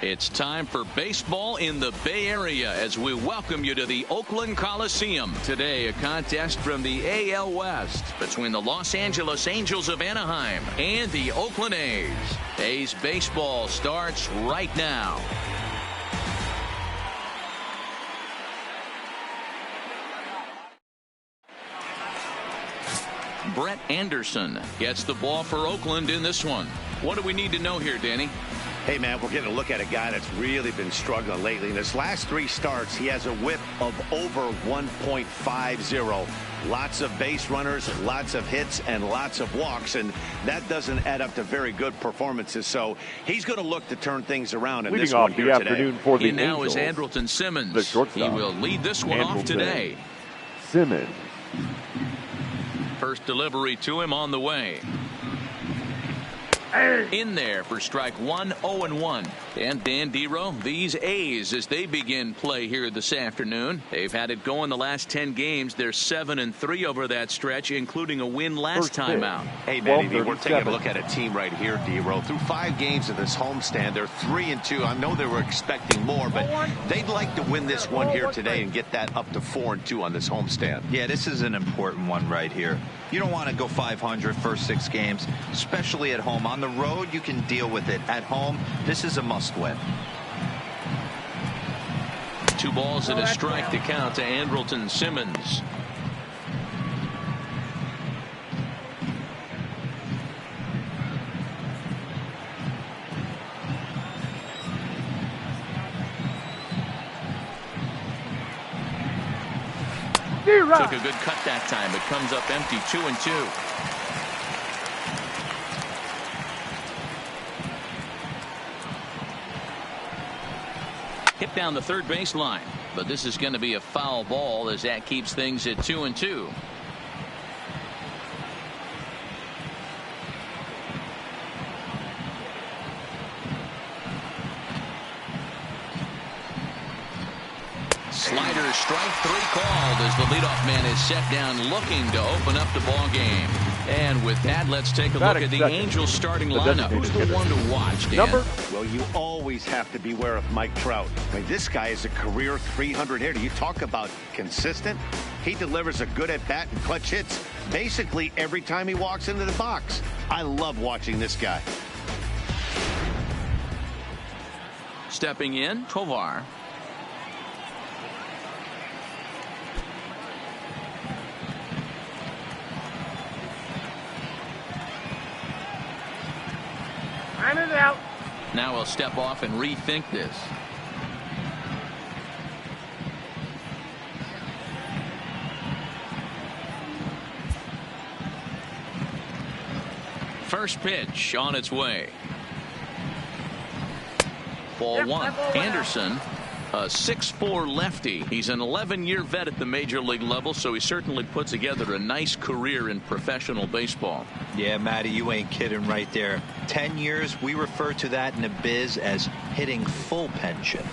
It's time for baseball in the Bay Area as we welcome you to the Oakland Coliseum. Today, a contest from the AL West between the Los Angeles Angels of Anaheim and the Oakland A's. A's baseball starts right now. Brett Anderson gets the ball for Oakland in this one. What do we need to know here, Danny? Hey, man, we're getting a look at a guy that's really been struggling lately. In his last 3 starts, he has a whip of over 1.50. Lots of base runners, lots of hits, and lots of walks, and that doesn't add up to very good performances. So he's going to look to turn things around in this one here today. For the He now Angels, is Andrelton Simmons. the shortstop. He will lead this one off today. Simmons. First delivery to him on the way. In there for strike 1, 0-1. And Dan Dero, these A's, as they begin play here this afternoon, they've had it going the last 10 games. They're 7-3 over that stretch, including a win last time out. Hey, Manny, we're taking a look at a team right here, Dero. Through 5 games of this homestand, they're 3-2. I know they were expecting more, but they'd like to win this one here today and get that up to 4-2 on this homestand. Yeah, this is an important one right here. You don't want to go 500 first 6 games, especially at home. On the road, you can deal with it. At home, this is a must-win. 2 balls and a strike to count to Andrelton Simmons. Took a good cut that time. It comes up empty, 2-2. Hit down the third baseline, but this is going to be a foul ball as that keeps things at 2-2. Slider, strike 3 called as the leadoff man is set down looking to open up the ball game. And with that, let's take a look at the Angels starting lineup. Who's the one to watch, Dan? Well, you always have to beware of Mike Trout. I mean, this guy is a career 300 hitter. You talk about consistent. He delivers a good at-bat and clutch hits basically every time he walks into the box. I love watching this guy. Stepping in, Tovar. Out. Now he'll step off and rethink this. First pitch on its way. Ball 1. Anderson, a 6'4" lefty. He's an 11-year vet at the major league level, so he certainly put together a nice career in professional baseball. Yeah, Matty, you ain't kidding right there. 10 years, we refer to that in the biz as hitting full pension.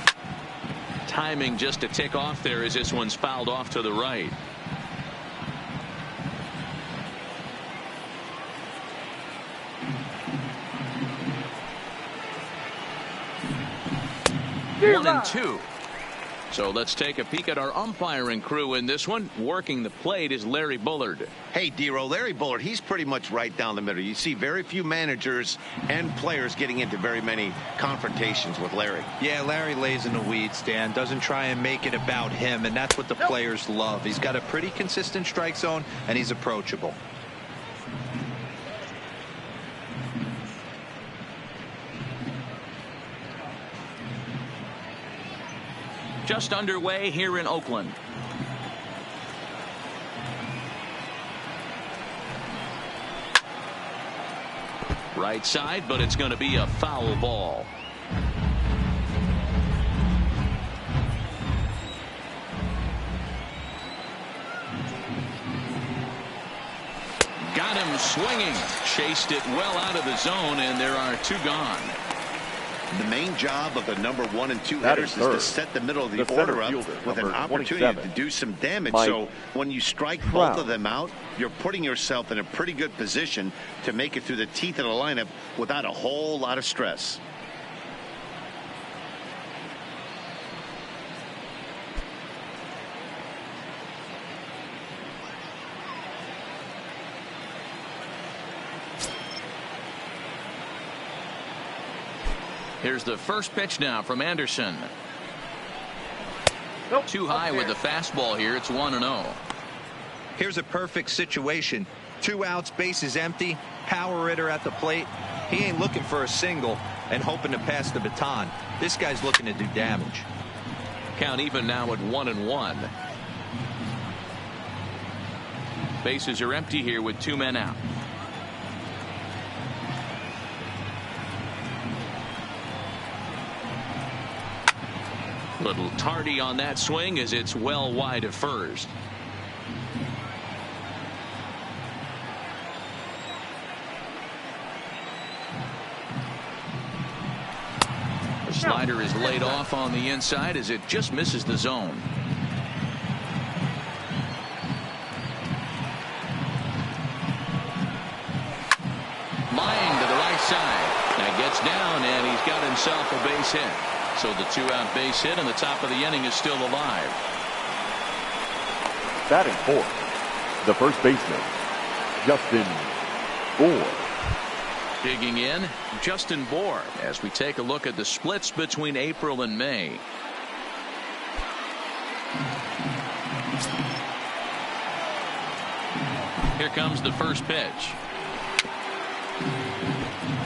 Timing just to tick off there as this one's fouled off to the right. One and 2. So let's take a peek at our umpiring crew in this one. Working the plate is Larry Bullard. Hey, Dero, Larry Bullard, he's pretty much right down the middle. You see very few managers and players getting into very many confrontations with Larry. Yeah, Larry lays in the weeds, Dan. Doesn't try and make it about him, and that's what the players love. He's got a pretty consistent strike zone, and he's approachable. Just underway here in Oakland. Right side, but it's going to be a foul ball. Got him swinging. Chased it well out of the zone, and there are 2 gone. The main job of the number 1 and 2 hitters is to set the middle of the order up with an opportunity to do some damage. So when you strike both of them out, you're putting yourself in a pretty good position to make it through the teeth of the lineup without a whole lot of stress. Here's the first pitch now from Anderson. Nope. Too high with the fastball here. It's 1-0. Here's a perfect situation. 2 outs, bases empty, power hitter at the plate. He ain't looking for a single and hoping to pass the baton. This guy's looking to do damage. Count even now at 1-1. Bases are empty here with 2 men out. Little tardy on that swing as it's well wide of first. The slider is laid off on the inside as it just misses the zone. Line to the right side. That gets down, and he's got himself a base hit. So the 2-out base hit, and the top of the inning is still alive. Batting fourth, the first baseman, Justin Bour. Digging in, Justin Bour, as we take a look at the splits between April and May. Here comes the first pitch.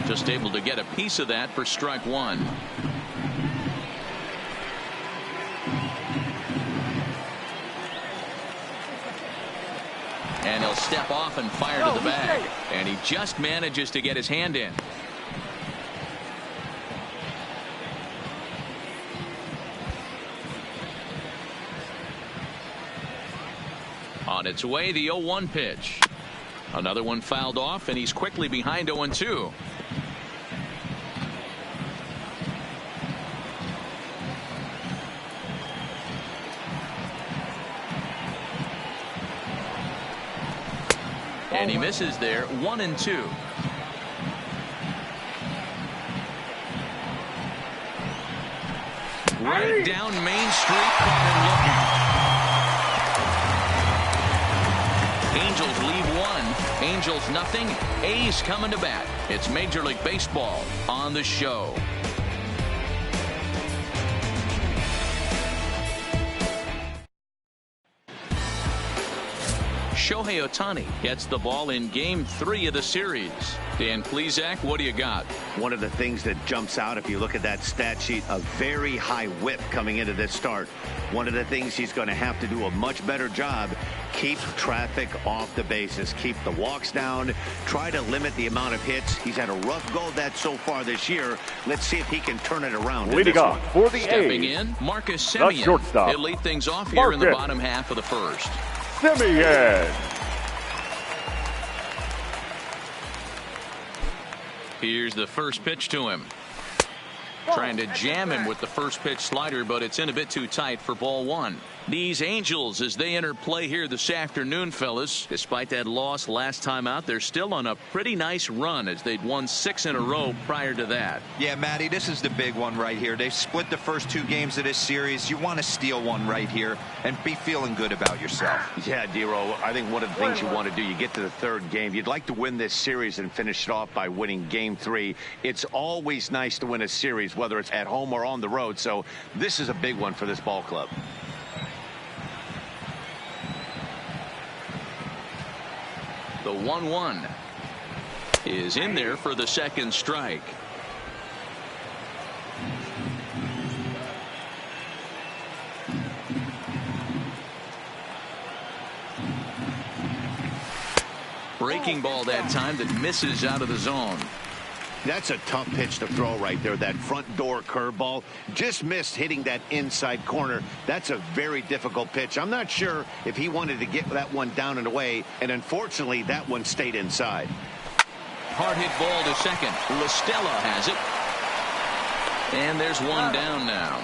Just able to get a piece of that for strike 1. And he'll step off and fire to the bag. And he just manages to get his hand in. On its way, the 0-1 pitch. Another one fouled off, and he's quickly behind 0-2. And he misses there. 1-2. Right down Main Street, Angels leave 1. Angels nothing. A's coming to bat. It's Major League Baseball on the show. Shohei Ohtani gets the ball in Game 3 of the series. Dan Plesac, what do you got? One of the things that jumps out if you look at that stat sheet, a very high whip coming into this start. One of the things he's going to have to do a much better job, keep traffic off the bases, keep the walks down, try to limit the amount of hits. He's had a rough go of that so far this year. Let's see if he can turn it around. Leading off for the Stepping A's, in, Marcus the Semien. shortstop, He'll lead things off here in the Marcus bottom half of the first. Semien. Here's the first pitch to him. Trying to jam him with the first pitch slider, but it's in a bit too tight for ball 1. These Angels, as they enter play here this afternoon, fellas, despite that loss last time out, they're still on a pretty nice run as they'd won 6 in a row prior to that. Yeah, Matty, this is the big one right here. They've split the first 2 games of this series. You want to steal one right here and be feeling good about yourself. Yeah, Dero, I think one of the things you want to do, you get to the 3rd game. You'd like to win this series and finish it off by winning Game 3. It's always nice to win a series, whether it's at home or on the road. So this is a big one for this ball club. The 1-1 is in there for the second strike. Breaking ball that time that misses out of the zone. That's a tough pitch to throw right there. That front door curveball just missed hitting that inside corner. That's a very difficult pitch. I'm not sure if he wanted to get that one down and away, and unfortunately that one stayed inside. Hard hit ball to second. LaStella has it. And there's one down now.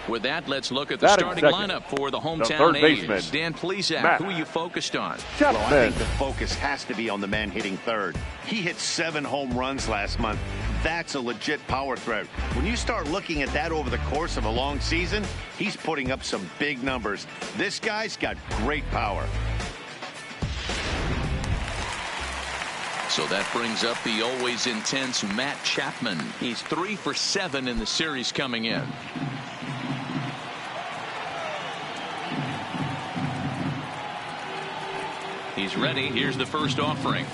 With that, let's look at the starting lineup for the hometown A's. Dan Plesac, who are you focused on? Well, I think the focus has to be on the man hitting third. He hit 7 home runs last month. That's a legit power threat. When you start looking at that over the course of a long season, he's putting up some big numbers. This guy's got great power. So that brings up the always intense Matt Chapman. He's 3 for 7 in the series coming in. He's ready. Here's the first offering.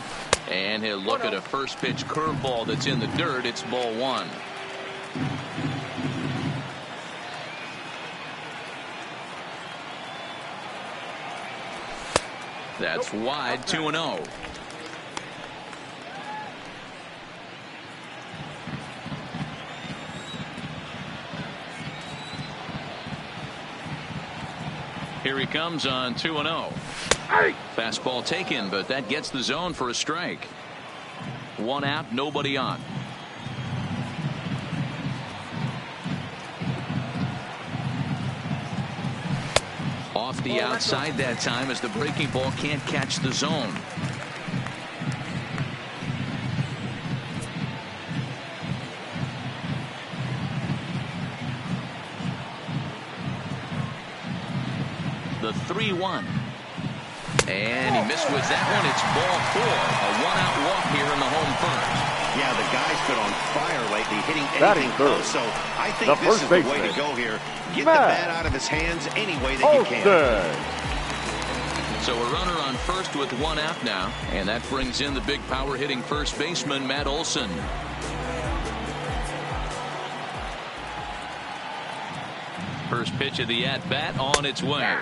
And he'll look at a first pitch curveball that's in the dirt. It's ball 1. That's wide, 2-0. Here he comes on 2-0. Fastball taken, but that gets the zone for a strike. 1 out, nobody on. Off the outside that time as the breaking ball can't catch the zone. The 3-1. And he missed with that one. It's ball 4. A 1-out walk here in the home first. Yeah, the guy's been on fire lately, hitting anything close. So I think this is the way to go here. Get the bat out of his hands any way that you can. So a runner on first with 1 out now. And that brings in the big power hitting first baseman, Matt Olson. First pitch of the at-bat on its way.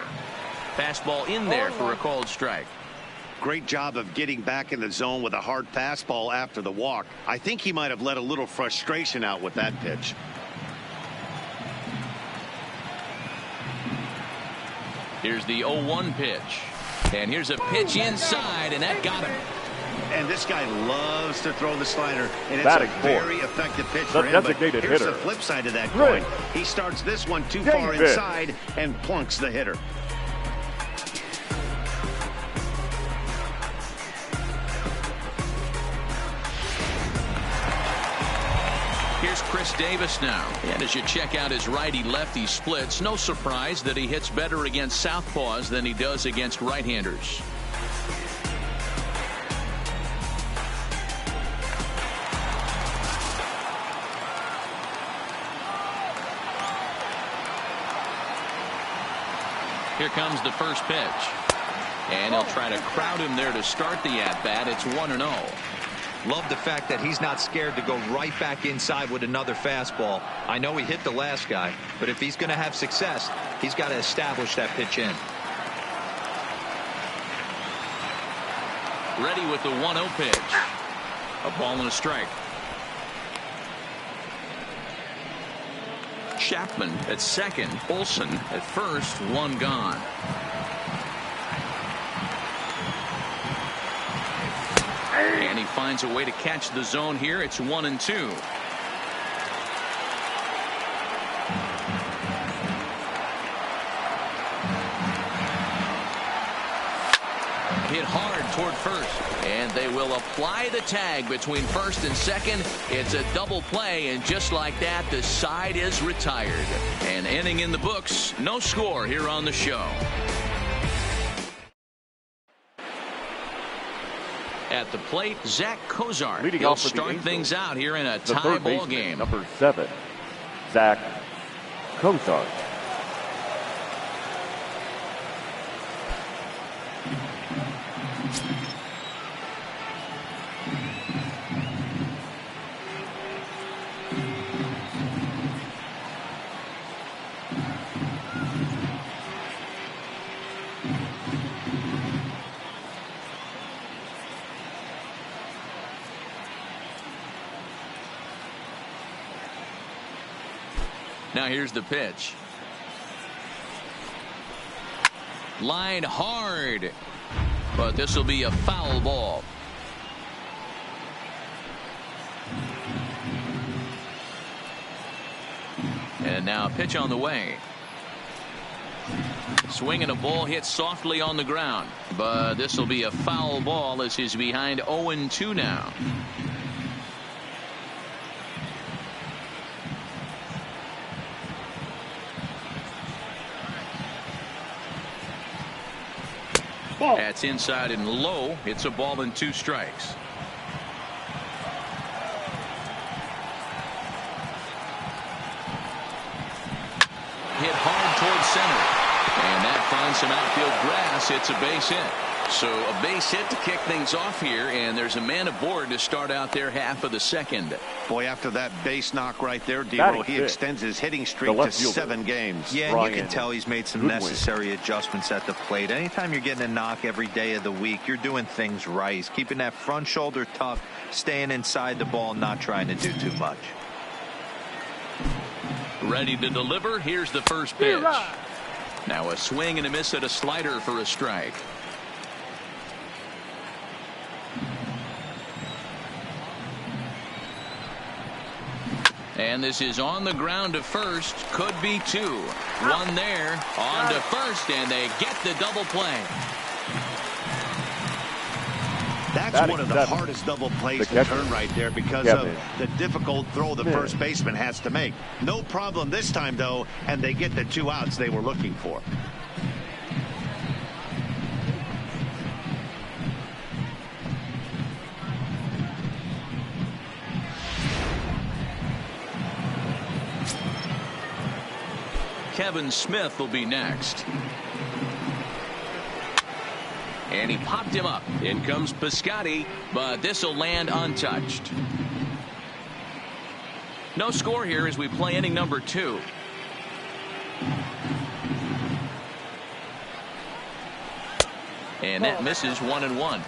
Fastball in there for a called strike. Great job of getting back in the zone with a hard fastball after the walk. I think he might have let a little frustration out with that pitch. Here's the 0-1 pitch. And here's a pitch inside, and that got him. And this guy loves to throw the slider, and it's a very effective pitch for him. But here's the flip side of that coin. He starts this one too far inside and plunks the hitter. Here's Chris Davis now. And as you check out his righty-lefty splits, no surprise that he hits better against southpaws than he does against right-handers. Here comes the first pitch. And he'll try to crowd him there to start the at-bat. It's 1-0. Love the fact that he's not scared to go right back inside with another fastball. I know he hit the last guy, but if he's going to have success, he's got to establish that pitch in. Ready with the 1-0 pitch. A ball and a strike. Chapman at second. Olson at first. 1 gone. And he finds a way to catch the zone here. It's 1-2. Hit hard toward first. And they will apply the tag between first and second. It's a double play, and just like that, the side is retired. An inning in the books. No score here on the show. At the plate, Zach Kozar. He'll start things out here in a tie ball game. Number 7, Zach Kozar. Now here's the pitch. Line hard. But this will be a foul ball. And now a pitch on the way. Swinging a ball hit softly on the ground. But this will be a foul ball as he's behind 0-2 now. That's inside and low. It's a ball and 2 strikes. hit hard towards center. And that finds some outfield grass. It's a base hit. So a base hit to kick things off here, and there's a man aboard to start out their half of the second. Boy, after that base knock right there, Dero, he extends his hitting streak to 7 games. Yeah, and you can tell he's made some necessary adjustments at the plate. Anytime you're getting a knock every day of the week, you're doing things right. He's keeping that front shoulder tucked, staying inside the ball, not trying to do too much. Ready to deliver. Here's the first pitch. Now a swing and a miss at a slider for a strike. And this is on the ground to first. Could be 2. One there. On to first, and they get the double play. That's one of the hardest double plays to turn right there because of the difficult throw the first baseman has to make. No problem this time, though, and they get the 2 outs they were looking for. Kevin Smith will be next. And he popped him up. In comes Piscotty, but this will land untouched. No score here as we play inning number 2. And that misses 1-1.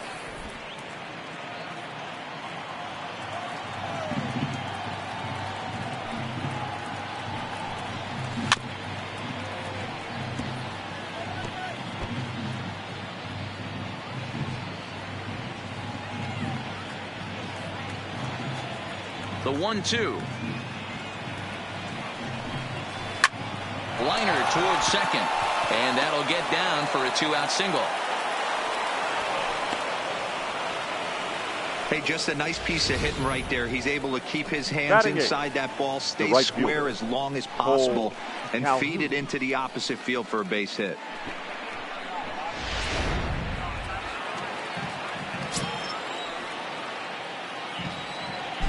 The 1-2. Liner towards second. And that'll get down for a 2-out single. Hey, just a nice piece of hitting right there. He's able to keep his hands inside that ball, stay square as long as possible, and feed it into the opposite field for a base hit.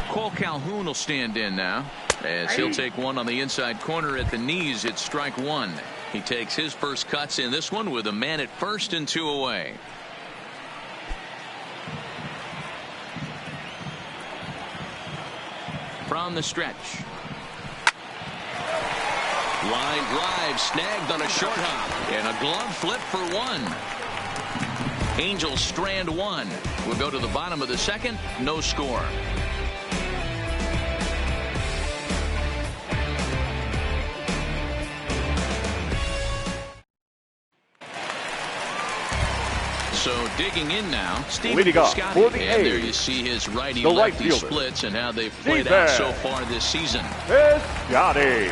Cole Calhoun will stand in now as he'll take one on the inside corner at the knees. It's strike 1. He takes his first cuts in this one with a man at first and 2 away. From the stretch. Line drive snagged on a short hop and a glove flip for 1. Angels strand 1. We'll go to the bottom of the second. No score. So digging in now, Stephen Piscotty, and there you see his righty-lefty splits and how they've played out so far this season. Piscotty.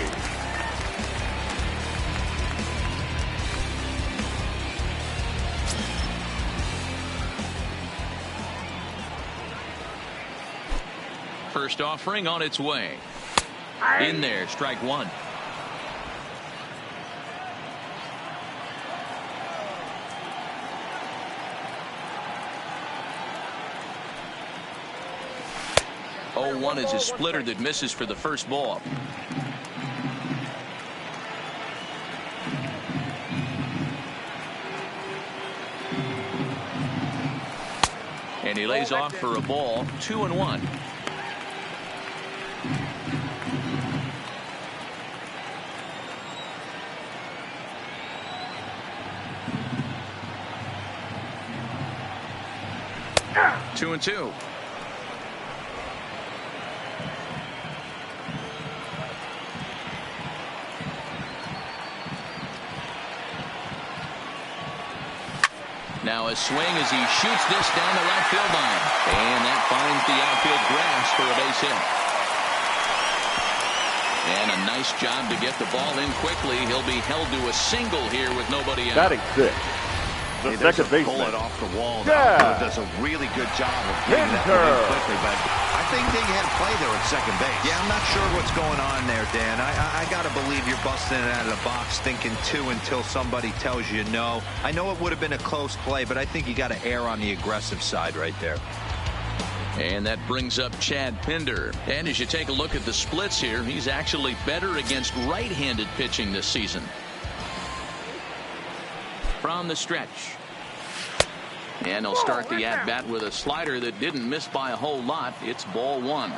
First offering on its way. In there, strike 1. One is a splitter that misses for the first ball. And he lays off for a ball. 2-1. Two and 2. Now a swing as he shoots this down the right field line. And that finds the outfield grass for a base hit. And a nice job to get the ball in quickly. He'll be held to a single here with nobody out. Batting 6. The second baseman. Pull it off the wall. Yeah. Does a really good job of getting that in quickly, but I think they had a play there at second base. Yeah, I'm not sure what's going on there, Dan. I got to believe you're busting it out of the box thinking 2 until somebody tells you no. I know it would have been a close play, but I think you got to err on the aggressive side right there. And that brings up Chad Pinder. And as you take a look at the splits here, he's actually better against right-handed pitching this season. From the stretch. And he'll start the at-bat with a slider that didn't miss by a whole lot. It's ball one.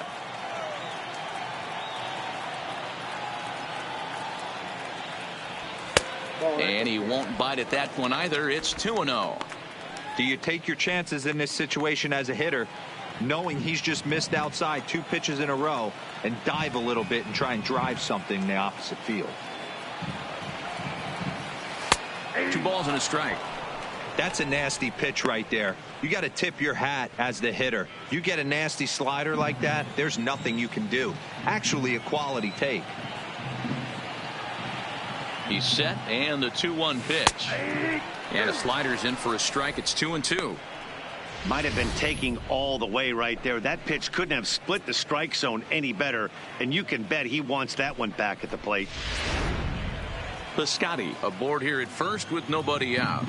And he won't bite at that one either. It's 2-0. Do you take your chances in this situation as a hitter, knowing he's just missed outside 2 pitches in a row, and dive a little bit and try and drive something in the opposite field? 2 balls and a strike. That's a nasty pitch right there. You got to tip your hat as the hitter. You get a nasty slider like that, there's nothing you can do. Actually a quality take. He's set, and the 2-1 pitch. And a slider's in for a strike. It's 2-2. Might have been taking all the way right there. That pitch couldn't have split the strike zone any better, and you can bet he wants that one back at the plate. Piscotty aboard here at first with nobody out.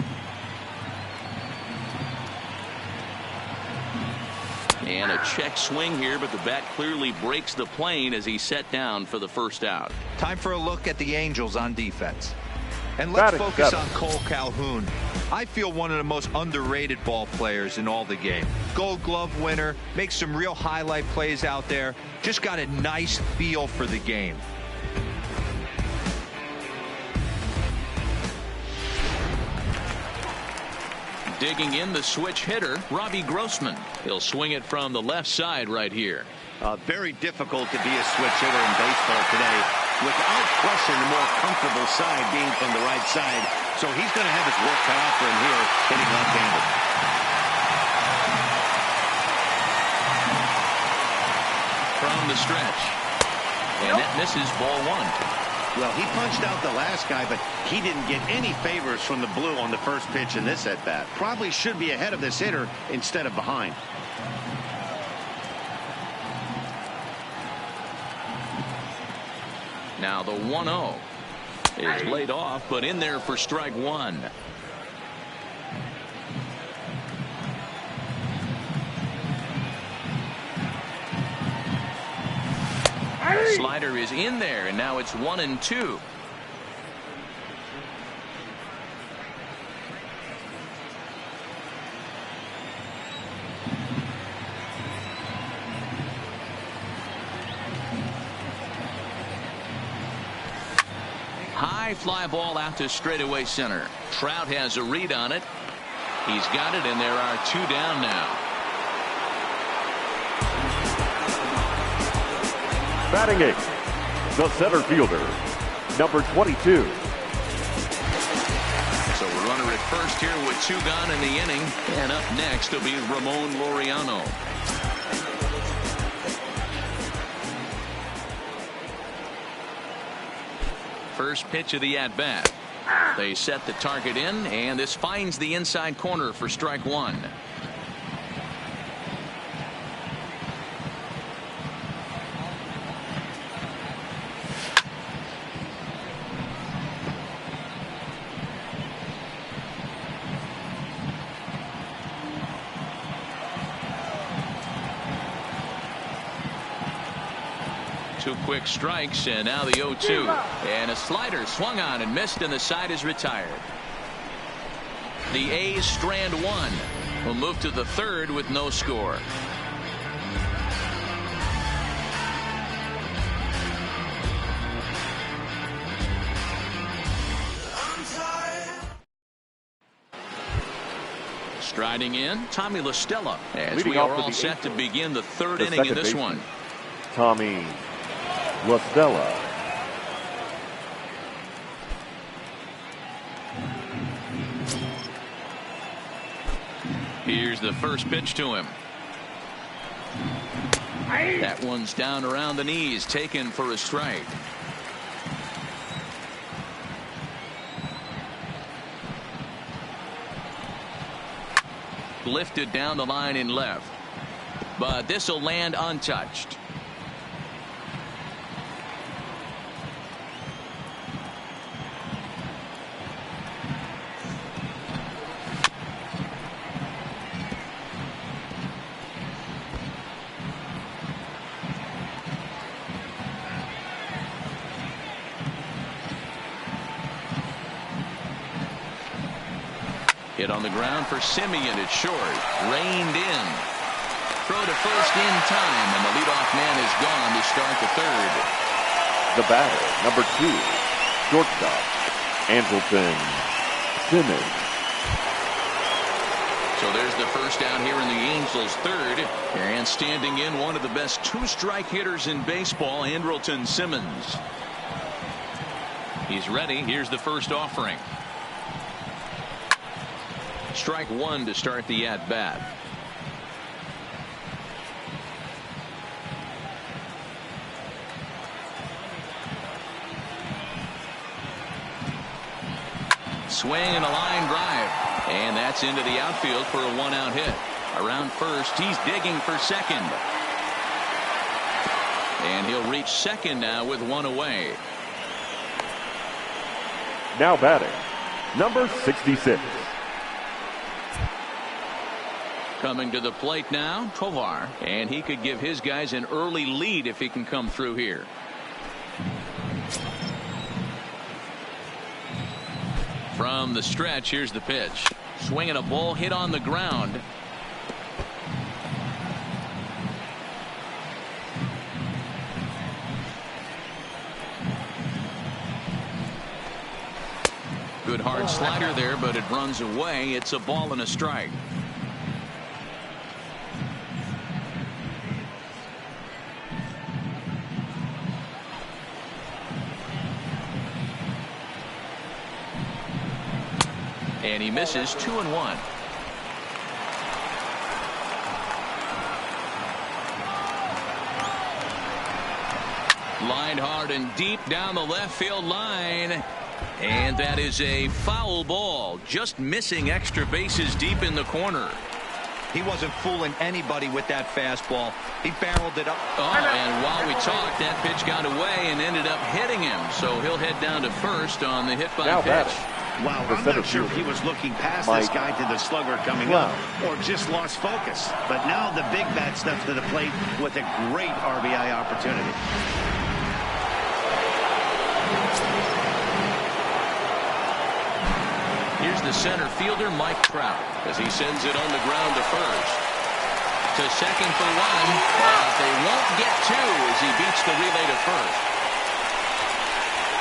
And a check swing here, but the bat clearly breaks the plane as he's set down for the first out. Time for a look at the Angels on defense. And let's focus on Cole Calhoun. I feel one of the most underrated ball players in all the game. Gold Glove winner, makes some real highlight plays out there. Just got a nice feel for the game. Digging in the switch hitter, Robbie Grossman. He'll swing it from the left side right here. Very difficult to be a switch hitter in baseball today, without question the more comfortable side being from the right side. So he's going to have his work cut out for him here, hitting left-handed. From the stretch. And that misses ball one. Well, he punched out the last guy, but he didn't get any favors from the blue on the first pitch in this at-bat. Probably should be ahead of this hitter instead of behind. Now the 1-0 is laid off, but in there for strike one. Slider is in there, and now it's 1-2. High fly ball out to straightaway center. Trout has a read on it. He's got it, and there are 2 down now. Batting eighth, the center fielder, number 22. So a runner at first here with 2 gone in the inning. And up next will be Ramon Laureano. First pitch of the at-bat. They set the target in, and this finds the inside corner for strike one. Two quick strikes, and now the 0-2. And a slider swung on and missed, and the side is retired. The A's strand one. Will move to the third with no score. Striding in, Tommy La Stella, as we are all set to begin the third inning in this one. Tommy La Stella. Here's the first pitch to him. That one's down around the knees, taken for a strike. Lifted down the line in left, but this will land untouched. Hit on the ground for Simeon. It's short. Reined in. Throw to first in time, and the leadoff man is gone to start the third. The batter, number 2, shortstop, Andrelton Simmons. So there's the first out here in the Angels' third. And standing in, one of the best two-strike hitters in baseball, Andrelton Simmons. He's ready. Here's the first offering. Strike one to start the at-bat. Swing and a line drive. And that's into the outfield for a one-out hit. Around first, he's digging for second. And he'll reach second now with one away. Now batting, number 66. Coming to the plate now, Tovar. And he could give his guys an early lead if he can come through here. From the stretch, here's the pitch. Swinging a ball hit on the ground. Good hard slider there, but it runs away. It's a ball and a strike. And he misses 2-1. Lined hard and deep down the left field line. And that is a foul ball. Just missing extra bases deep in the corner. He wasn't fooling anybody with that fastball. He barreled it up. Oh, and while we talked, that pitch got away and ended up hitting him. So he'll head down to first on the hit by Now pitch. Wow, I'm not sure if he was looking past this guy to the slugger coming up or just lost focus. But now the big bat steps to the plate with a great RBI opportunity. Here's the center fielder, Mike Trout, as he sends it on the ground to first. To second for one, but they won't get two as he beats the relay to first.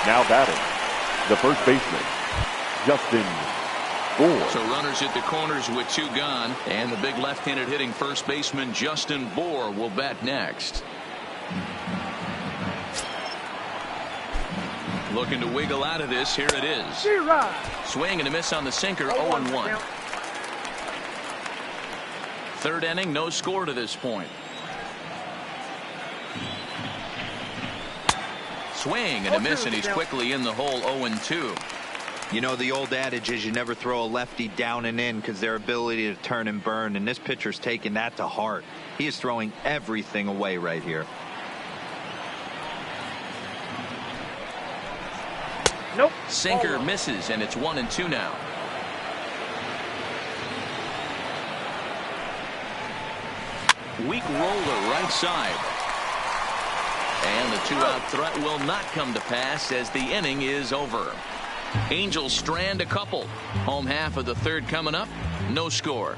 Now batting, the first baseman, Justin Bour. So runners at the corners with two gone, and the big left-handed hitting first baseman Justin Bour will bat next. Looking to wiggle out of this. Here it is. Swing and a miss on the sinker. 0-1. Third inning, no score to this point. Swing and a miss, and he's quickly in the hole. 0-2. You know, the old adage is you never throw a lefty down and in because their ability to turn and burn, and this pitcher's taking that to heart. He is throwing everything away right here. Nope. Sinker misses, and it's 1-2 now. Weak roller right side. And the two-out threat will not come to pass as the inning is over. Angels strand a couple. Home half of the third coming up. No score.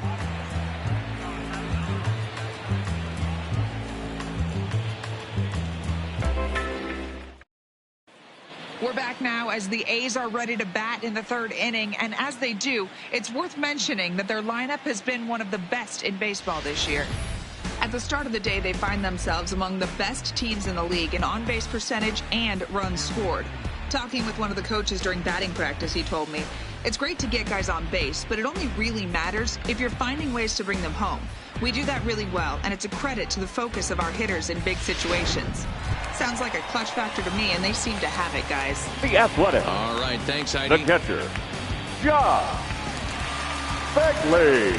We're back now as the A's are ready to bat in the third inning, and as they do, it's worth mentioning that their lineup has been one of the best in baseball this year. At the start of the day, they find themselves among the best teams in the league in on-base percentage and runs scored. Talking with one of the coaches during batting practice, he told me, it's great to get guys on base, but it only really matters if you're finding ways to bring them home. We do that really well, and it's a credit to the focus of our hitters in big situations. Sounds like a clutch factor to me, and they seem to have it, guys. The Athletic. All right, thanks, Heidi. The catcher, Josh Beckley.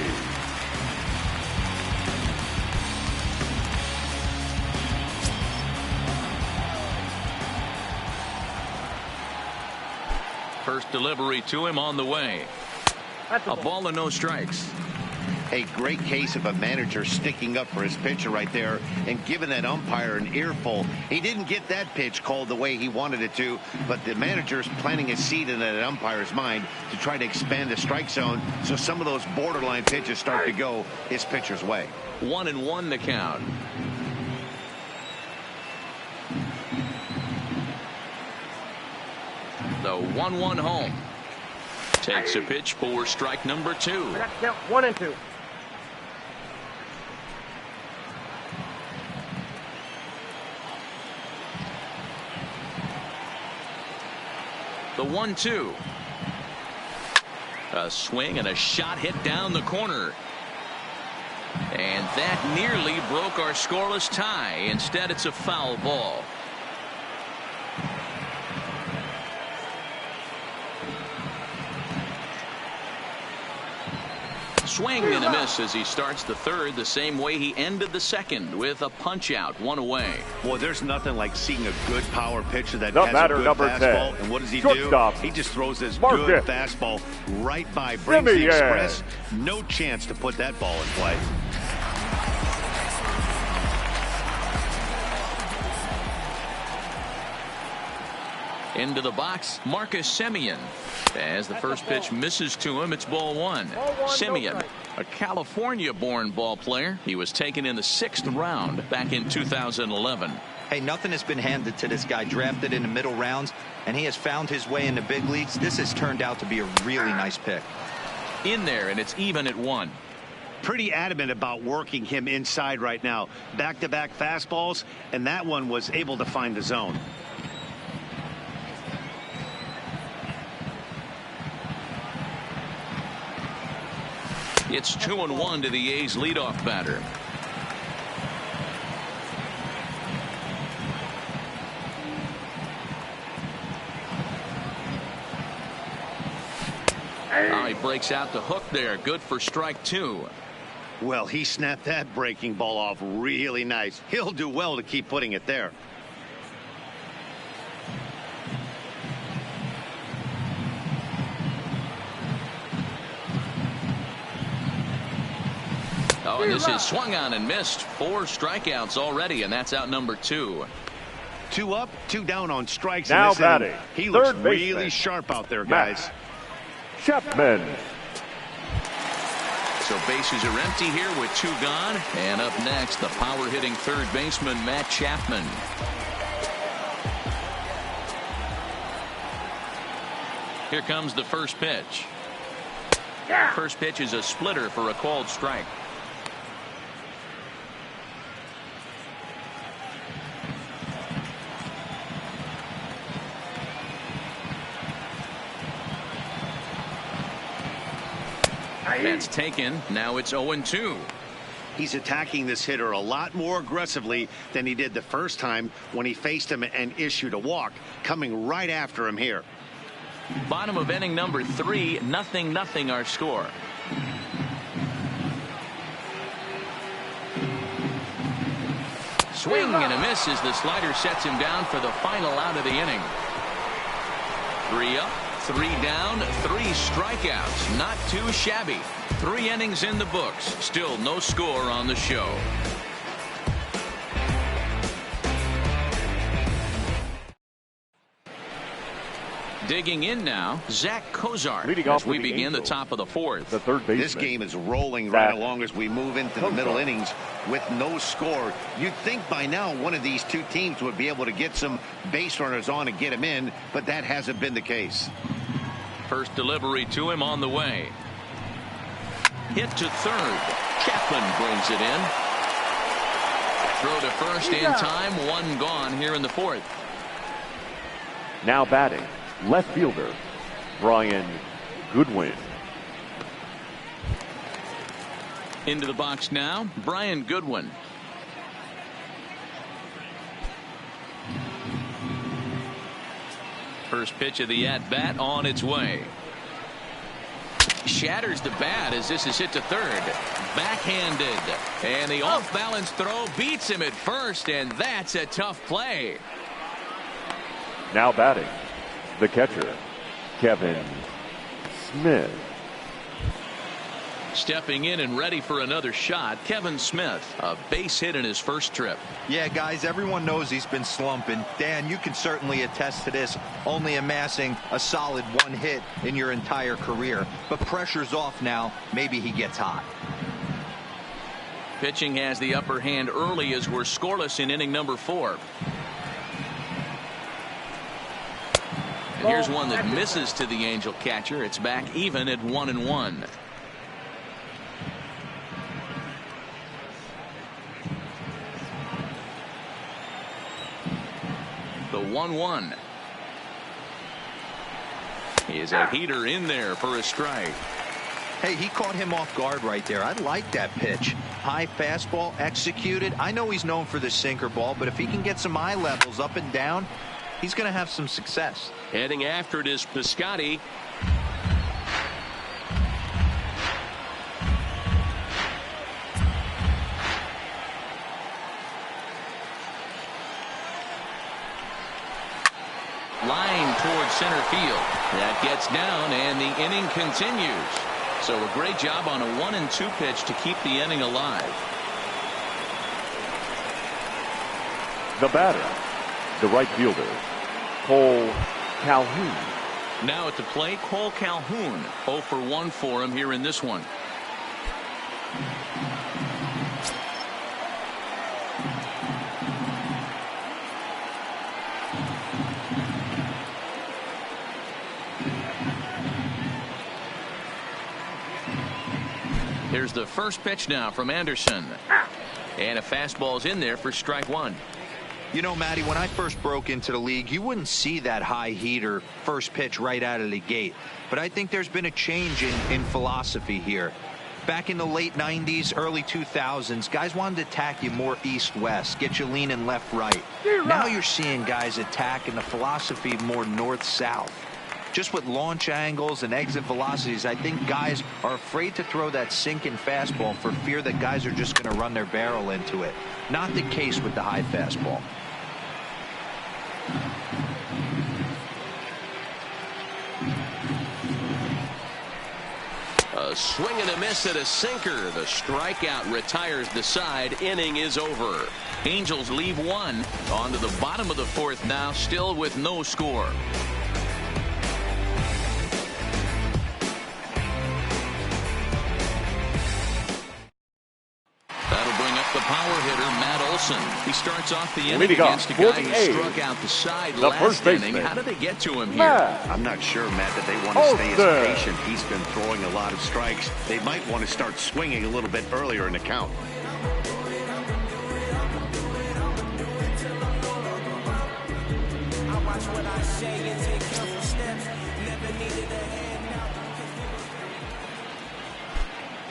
First delivery to him on the way. A ball and no strikes. A great case of a manager sticking up for his pitcher right there and giving that umpire an earful. He didn't get that pitch called the way he wanted it to, but the manager's planting a seed in that umpire's mind to try to expand the strike zone so some of those borderline pitches start to go his pitcher's way. 1-1 the count. The 1-1 home. Takes a pitch for strike number 2. I got to count 1 and 2. The 1-2. A swing and a shot hit down the corner. And that nearly broke our scoreless tie. Instead, it's a foul ball. Swing and a miss as he starts the third the same way he ended the second, with a punch out, 1 away. Boy, there's nothing like seeing a good power pitcher that The has batter, a good number fastball. 10. And what does he Shortstop. do? He just throws this Mark good it. fastball right by, brings the Jimmy, express. No chance to put that ball in play. Into the box, Marcus Semien. As the first pitch misses to him, it's ball 1. Semien, a California-born ball player. He was taken in the 6th round back in 2011. Hey, nothing has been handed to this guy. Drafted in the middle rounds, and he has found his way in the big leagues. This has turned out to be a really nice pick. In there, and it's even at 1. Pretty adamant about working him inside right now. Back-to-back fastballs, and that one was able to find the zone. It's 2-1 to the A's leadoff batter. He breaks out the hook there. Good for strike 2. Well, he snapped that breaking ball off really nice. He'll do well to keep putting it there. Oh, and this is swung on and missed. 4 strikeouts already, and that's out number 2. 2 up, 2 down on strikes. Now in this inning. batting, He looks third baseman. really sharp out there, guys. Chapman. So bases are empty here with 2 gone. And up next, the power-hitting third baseman, Matt Chapman. Here comes the first pitch. First pitch is a splitter for a called strike. That's taken. Now it's 0-2. He's attacking this hitter a lot more aggressively than he did the first time when he faced him and issued a walk. Coming right after him here. Bottom of inning number 3, 0-0 our score. Swing and a miss as the slider sets him down for the final out of the inning. 3 up, 3 down, 3 strikeouts. Not too shabby. 3 innings in the books. Still no score on the show. Digging in now, Zach Kozar. Leading as off we with the begin the Angels, top of the 4th. The third baseman. This game is rolling Zach right along as we move into the middle innings with no score. You'd think by now one of these 2 teams would be able to get some base runners on and get him in, but that hasn't been the case. First delivery to him on the way. Hit to third. Chapman brings it in. Throw to first in time. 1 gone here in the 4th. Now batting, left fielder, Brian Goodwin. Into the box now, Brian Goodwin. First pitch of the at-bat on its way. Shatters the bat as this is hit to third. Backhanded. And the off-balance throw beats him at first, and that's a tough play. Now batting, the catcher, Kevin Smith. Stepping in and ready for another shot, Kevin Smith, a base hit in his first trip. Yeah, guys, everyone knows he's been slumping. Dan, you can certainly attest to this, only amassing a solid 1 hit in your entire career. But pressure's off now. Maybe he gets hot. Pitching has the upper hand early as we're scoreless in inning number 4. And here's one that misses to the Angel catcher. It's back even at 1-1. The 1-1 is a heater in there for a strike. Hey, he caught him off guard right there. I like that pitch. High fastball executed. I know he's known for the sinker ball, but if he can get some eye levels up and down, he's going to have some success. Heading after it is Piscotty. Line towards center field. That gets down, and the inning continues. So a great job on a 1-2 pitch to keep the inning alive. The batter, the right fielder, Cole Calhoun. Now at the plate, Cole Calhoun. 0 for 1 for him here in this one. Here's the first pitch now from Anderson. And a fastball's in there for strike 1. You know, Matty, when I first broke into the league, you wouldn't see that high heater first pitch right out of the gate. But I think there's been a change in philosophy here. Back in the late 90s, early 2000s, guys wanted to attack you more east-west, get you leaning left-right. Now you're seeing guys attack in the philosophy more north-south. Just with launch angles and exit velocities, I think guys are afraid to throw that sinking fastball for fear that guys are just going to run their barrel into it. Not the case with the high fastball. A swing and a miss at a sinker. The strikeout retires the side. Inning is over. Angels leave 1. On to the bottom of the 4th now, still with no score. The power hitter, Matt Olson. He starts off the inning against a guy who struck out the side last inning. How did they get to him here? I'm not sure, Matt, that they want to stay as patient. He's been throwing a lot of strikes. They might want to start swinging a little bit earlier in the count.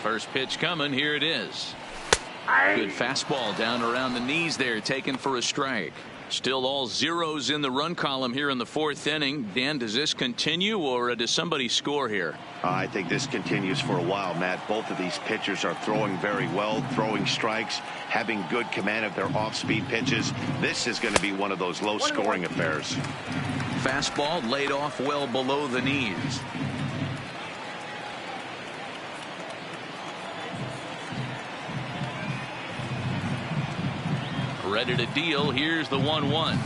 First pitch coming. Here it is. Good fastball down around the knees there, taken for a strike. Still all zeros in the run column here in the 4th inning. Dan, does this continue, or does somebody score here? I think this continues for a while, Matt. Both of these pitchers are throwing very well, throwing strikes, having good command of their off-speed pitches. This is going to be one of those low-scoring affairs. Fastball laid off well below the knees. Ready to deal. Here's the 1-1.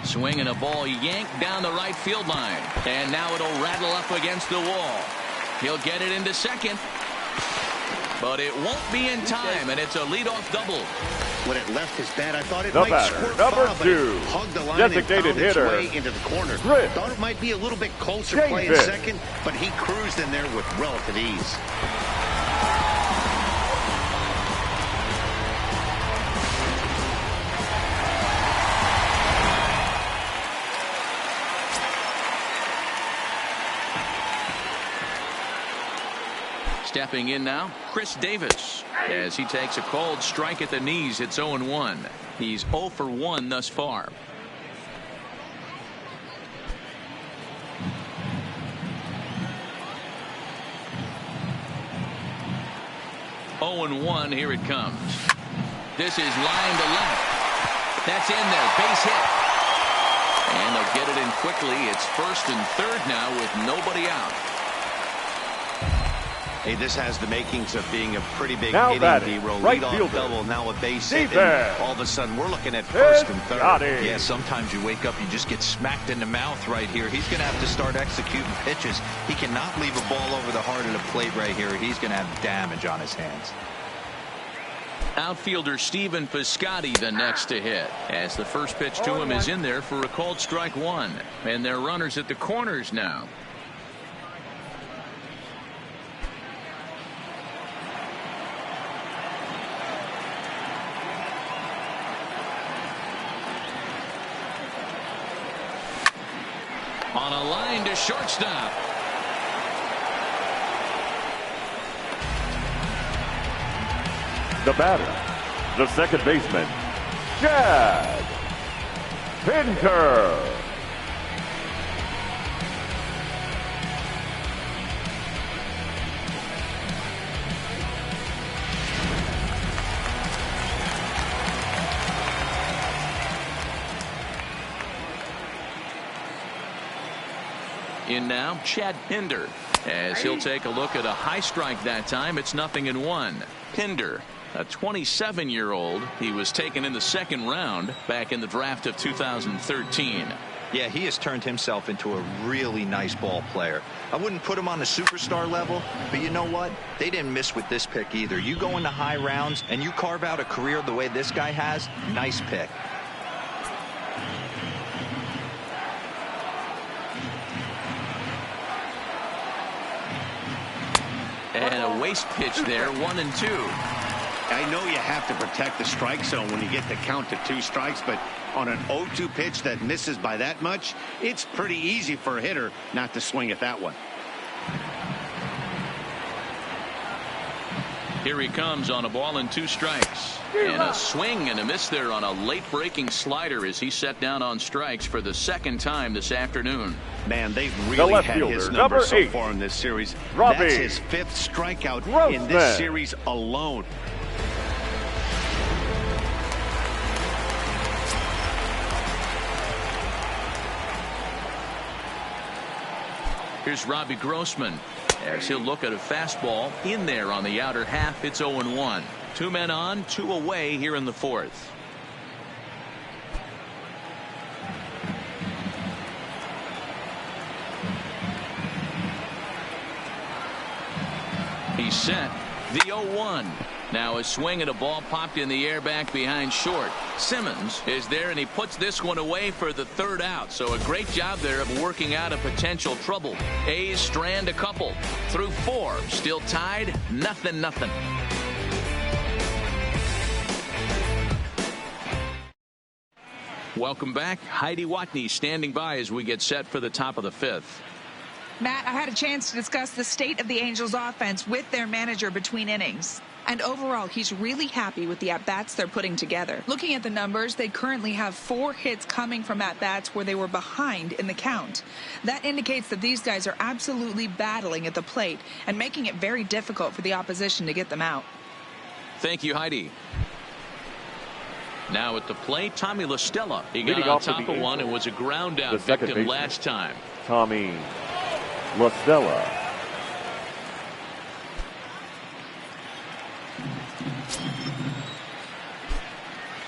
Swinging a ball yanked down the right field line. And now it'll rattle up against the wall. He'll get it into second. But it won't be in time, and it's a leadoff double. When it left his bat, I thought it The might batter, squirt number foul, but 2, it hugged the line designated and found its hitter, way into the corner. Thought it might be a little bit closer playing David. second, but he cruised in there with relative ease. Stepping in now, Chris Davis, as he takes a called strike at the knees. It's 0-1. He's 0 for 1 thus far. (0-1). Here it comes. This is line to left. That's in there. Base hit. And they'll get it in quickly. It's 1st and 3rd now with nobody out. Hey, this has the makings of being a pretty big Now hitting batting, D-roll. right Leadoff fielder. double, now a base hit. Defense. And all of a sudden, we're looking at first and third. Yeah, sometimes you wake up, you just get smacked in the mouth right here. He's going to have to start executing pitches. He cannot leave a ball over the heart of the plate right here. He's going to have damage on his hands. Outfielder Stephen Piscotty the next to hit, as the first pitch to him is in there for a called strike one, and they're runners at the corners now. On a line to shortstop. The batter, the second baseman, Chad Pinter. In now, Chad Pinder, as he'll take a look at a high strike that time. It's 0-1. Pinder, a 27-year-old. He was taken in the second round back in the draft of 2013. Yeah, he has turned himself into a really nice ball player. I wouldn't put him on the superstar level, but you know what? They didn't miss with this pick either. You go into high rounds and you carve out a career the way this guy has, nice pick. And a waste pitch there, 1-2. I know you have to protect the strike zone when you get the count to 2 strikes, but on an 0-2 pitch that misses by that much, it's pretty easy for a hitter not to swing at that one. Here he comes on a ball and 2 strikes. And a swing and a miss there on a late breaking slider as he set down on strikes for the second time this afternoon. Man, they've really had his number so 8. far in this series. Robbie. That's his 5th strikeout in this series alone. Here's Robbie Grossman, as he'll look at a fastball in there on the outer half. It's 0-1. 2 men on, 2 away here in the 4th. He's set. The 0-1. Now a swing and a ball popped in the air back behind short. Simmons is there, and he puts this one away for the 3rd out. So a great job there of working out a potential trouble. A's strand a couple. Through 4. Still tied. 0-0. Welcome back. Heidi Watney standing by as we get set for the top of the 5th. Matt, I had a chance to discuss the state of the Angels offense with their manager between innings. And overall, he's really happy with the at-bats they're putting together. Looking at the numbers, they currently have 4 hits coming from at-bats where they were behind in the count. That indicates that these guys are absolutely battling at the plate and making it very difficult for the opposition to get them out. Thank you, Heidi. Now at the plate, Tommy La Stella. He got Leading on off top of one and was a ground out victim last time. Tommy La Stella.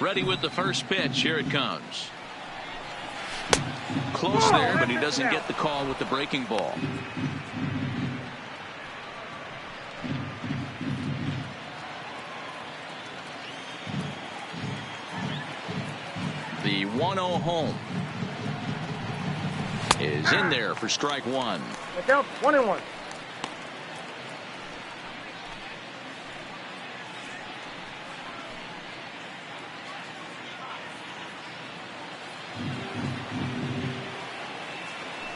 Ready with the first pitch. Here it comes. Close there, but he doesn't get the call with the breaking ball. The 1-0 home is in there for strike 1. Look out, 1-1.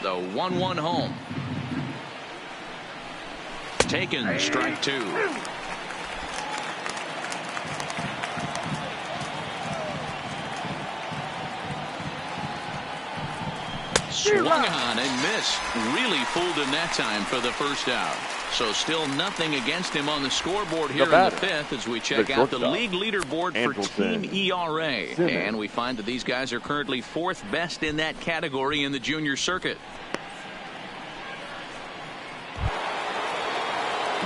The 1-1 home. Taken, strike 2. Swung on and missed. Really fooled him that time for the first out. So still nothing against him on the scoreboard here in the 5th as we check out the league leaderboard for team ERA. And we find that these guys are currently 4th best in that category in the junior circuit.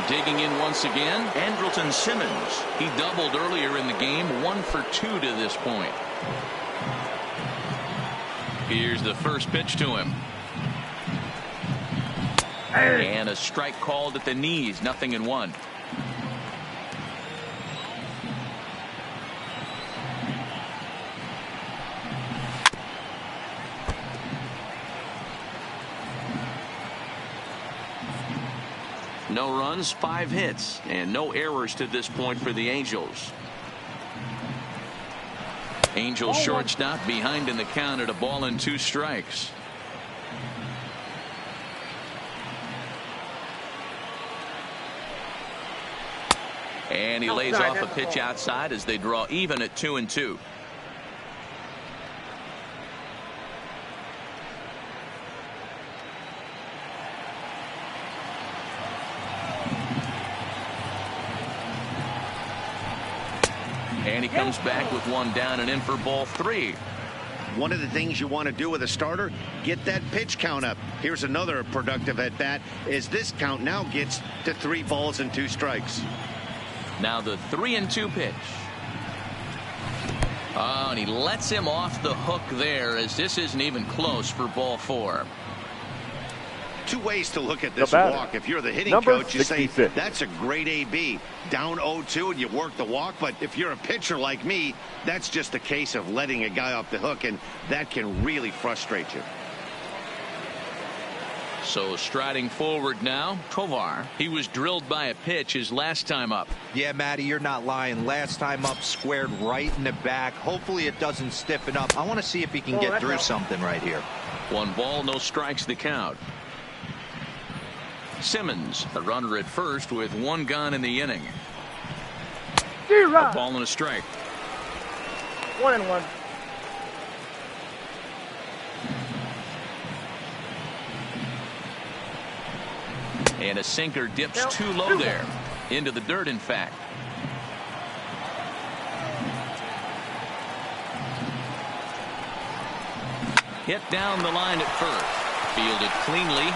Digging in once again, Andrelton Simmons. He doubled earlier in the game, 1 for 2 to this point. Here's the first pitch to him. And a strike called at the knees, 0-1. No runs, 5 hits, and no errors to this point for the Angels. Angels shortstop behind in the count at 1-2 strikes. And he lays off a pitch outside as they draw even at 2-2. And he comes back with 1 down and in for ball 3. One of the things you want to do with a starter, get that pitch count up. Here's another productive at bat as this count now gets to 3 balls and 2 strikes. Now the 3-2 pitch. Oh, and he lets him off the hook there as this isn't even close for ball 4. 2 ways to look at this walk. If you're the hitting coach, you say that's a great AB. Down 0-2 and you work the walk. But if you're a pitcher like me, that's just a case of letting a guy off the hook, and that can really frustrate you. So striding forward now, Tovar. He was drilled by a pitch his last time up. Yeah, Matty, you're not lying. Last time up, squared right in the back. Hopefully it doesn't stiffen up. I want to see if he can get through something right here. 1 ball, no strikes the count. Simmons, a runner at first with 1 gone in the inning. A ball and a strike. 1-1. And a sinker dips too low there. Into the dirt, in fact. Hit down the line at first. Fielded cleanly.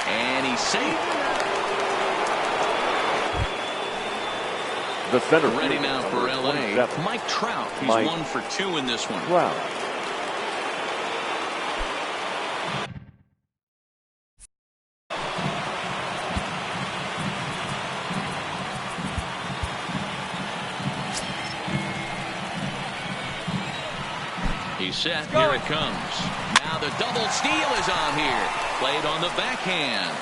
And he's safe. The center ready now for LA. Mike Trout. He's 1 for 2 in this one. Wow. He's set. Here it comes. Now the double steal is on here. Played on the backhand.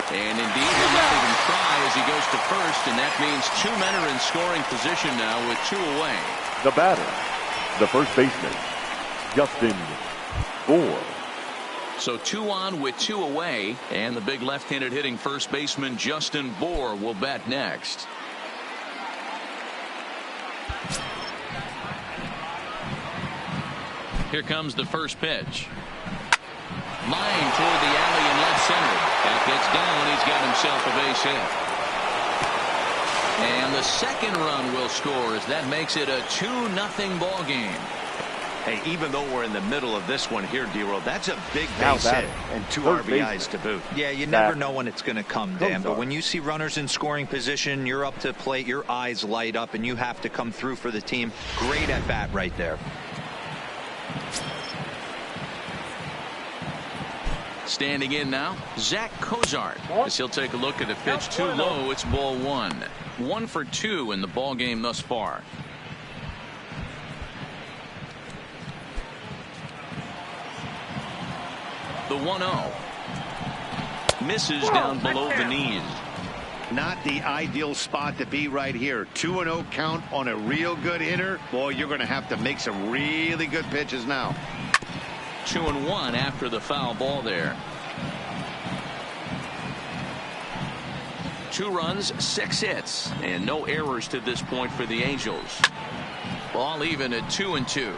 And indeed, he'll not even try as he goes to first, and that means 2 men are in scoring position now with 2 away. The batter, the first baseman, Justin Bour. So 2 on with 2 away, and the big left-handed hitting first baseman Justin Bour will bat next. Here comes the first pitch. Line toward the alley in left center. That gets down. He's got himself a base hit. And the second run will score as that makes it a 2-0 ball game. Hey, even though we're in the middle of this one here, D-Roll, that's a big base hit and 2 RBIs to boot. Yeah, you never know when it's going to come, Dan. But when you see runners in scoring position, you're up to plate, your eyes light up, and you have to come through for the team. Great at bat right there. Standing in now, Zach Cozart, as he'll take a look at a pitch too low. It's ball 1. 1 for 2 in the ball game thus far. The 1-0 misses down below the knees. Not the ideal spot to be right here. 2-0 count on a real good hitter. Boy, you're going to have to make some really good pitches now. 2-1 after the foul ball there. 2 runs, 6 hits, and no errors to this point for the Angels. Ball even at 2-2.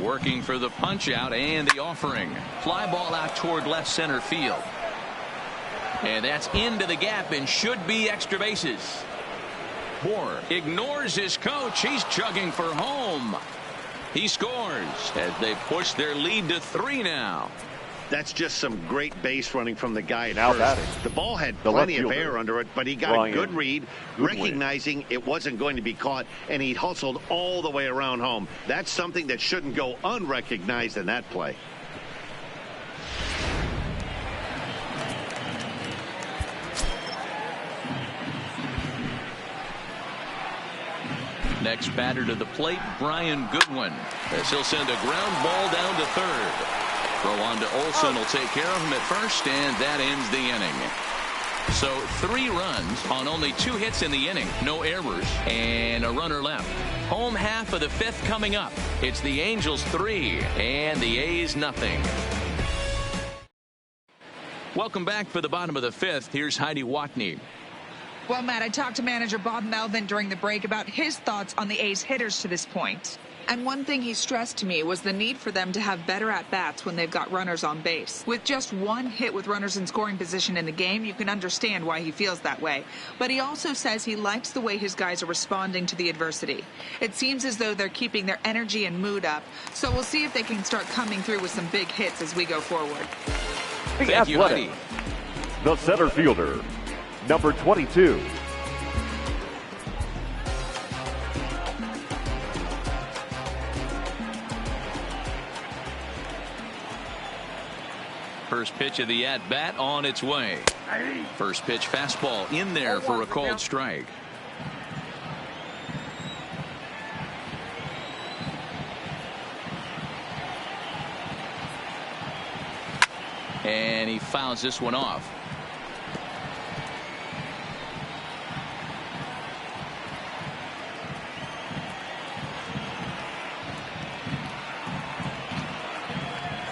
Working for the punch out and the offering. Fly ball out toward left center field. And that's into the gap and should be extra bases. Bour ignores his coach. He's chugging for home. He scores as they push their lead to 3 now. That's just some great base running from the guy at Now first. batting, The ball had the plenty left of fielder, air under it, but he got Ryan. a good read, Good recognizing it wasn't going to be caught, and he hustled all the way around home. That's something that shouldn't go unrecognized in that play. Next batter to the plate, Brian Goodwin, as he'll send a ground ball down to third. Throw on to Olsen will take care of him at first, and that ends the inning. So 3 runs on only 2 hits in the inning, no errors, and a runner left. Home half of the 5th coming up. It's the Angels 3 and the A's nothing. Welcome back for the bottom of the 5th. Here's Heidi Watney. Well, Matt, I talked to manager Bob Melvin during the break about his thoughts on the A's hitters to this point. And one thing he stressed to me was the need for them to have better at-bats when they've got runners on base. With just 1 hit with runners in scoring position in the game, you can understand why he feels that way. But he also says he likes the way his guys are responding to the adversity. It seems as though they're keeping their energy and mood up. So we'll see if they can start coming through with some big hits as we go forward. Thank you, Heidi. The center fielder, number 22. First pitch of the at-bat on its way. First pitch fastball in there for a called strike. And he fouls this one off.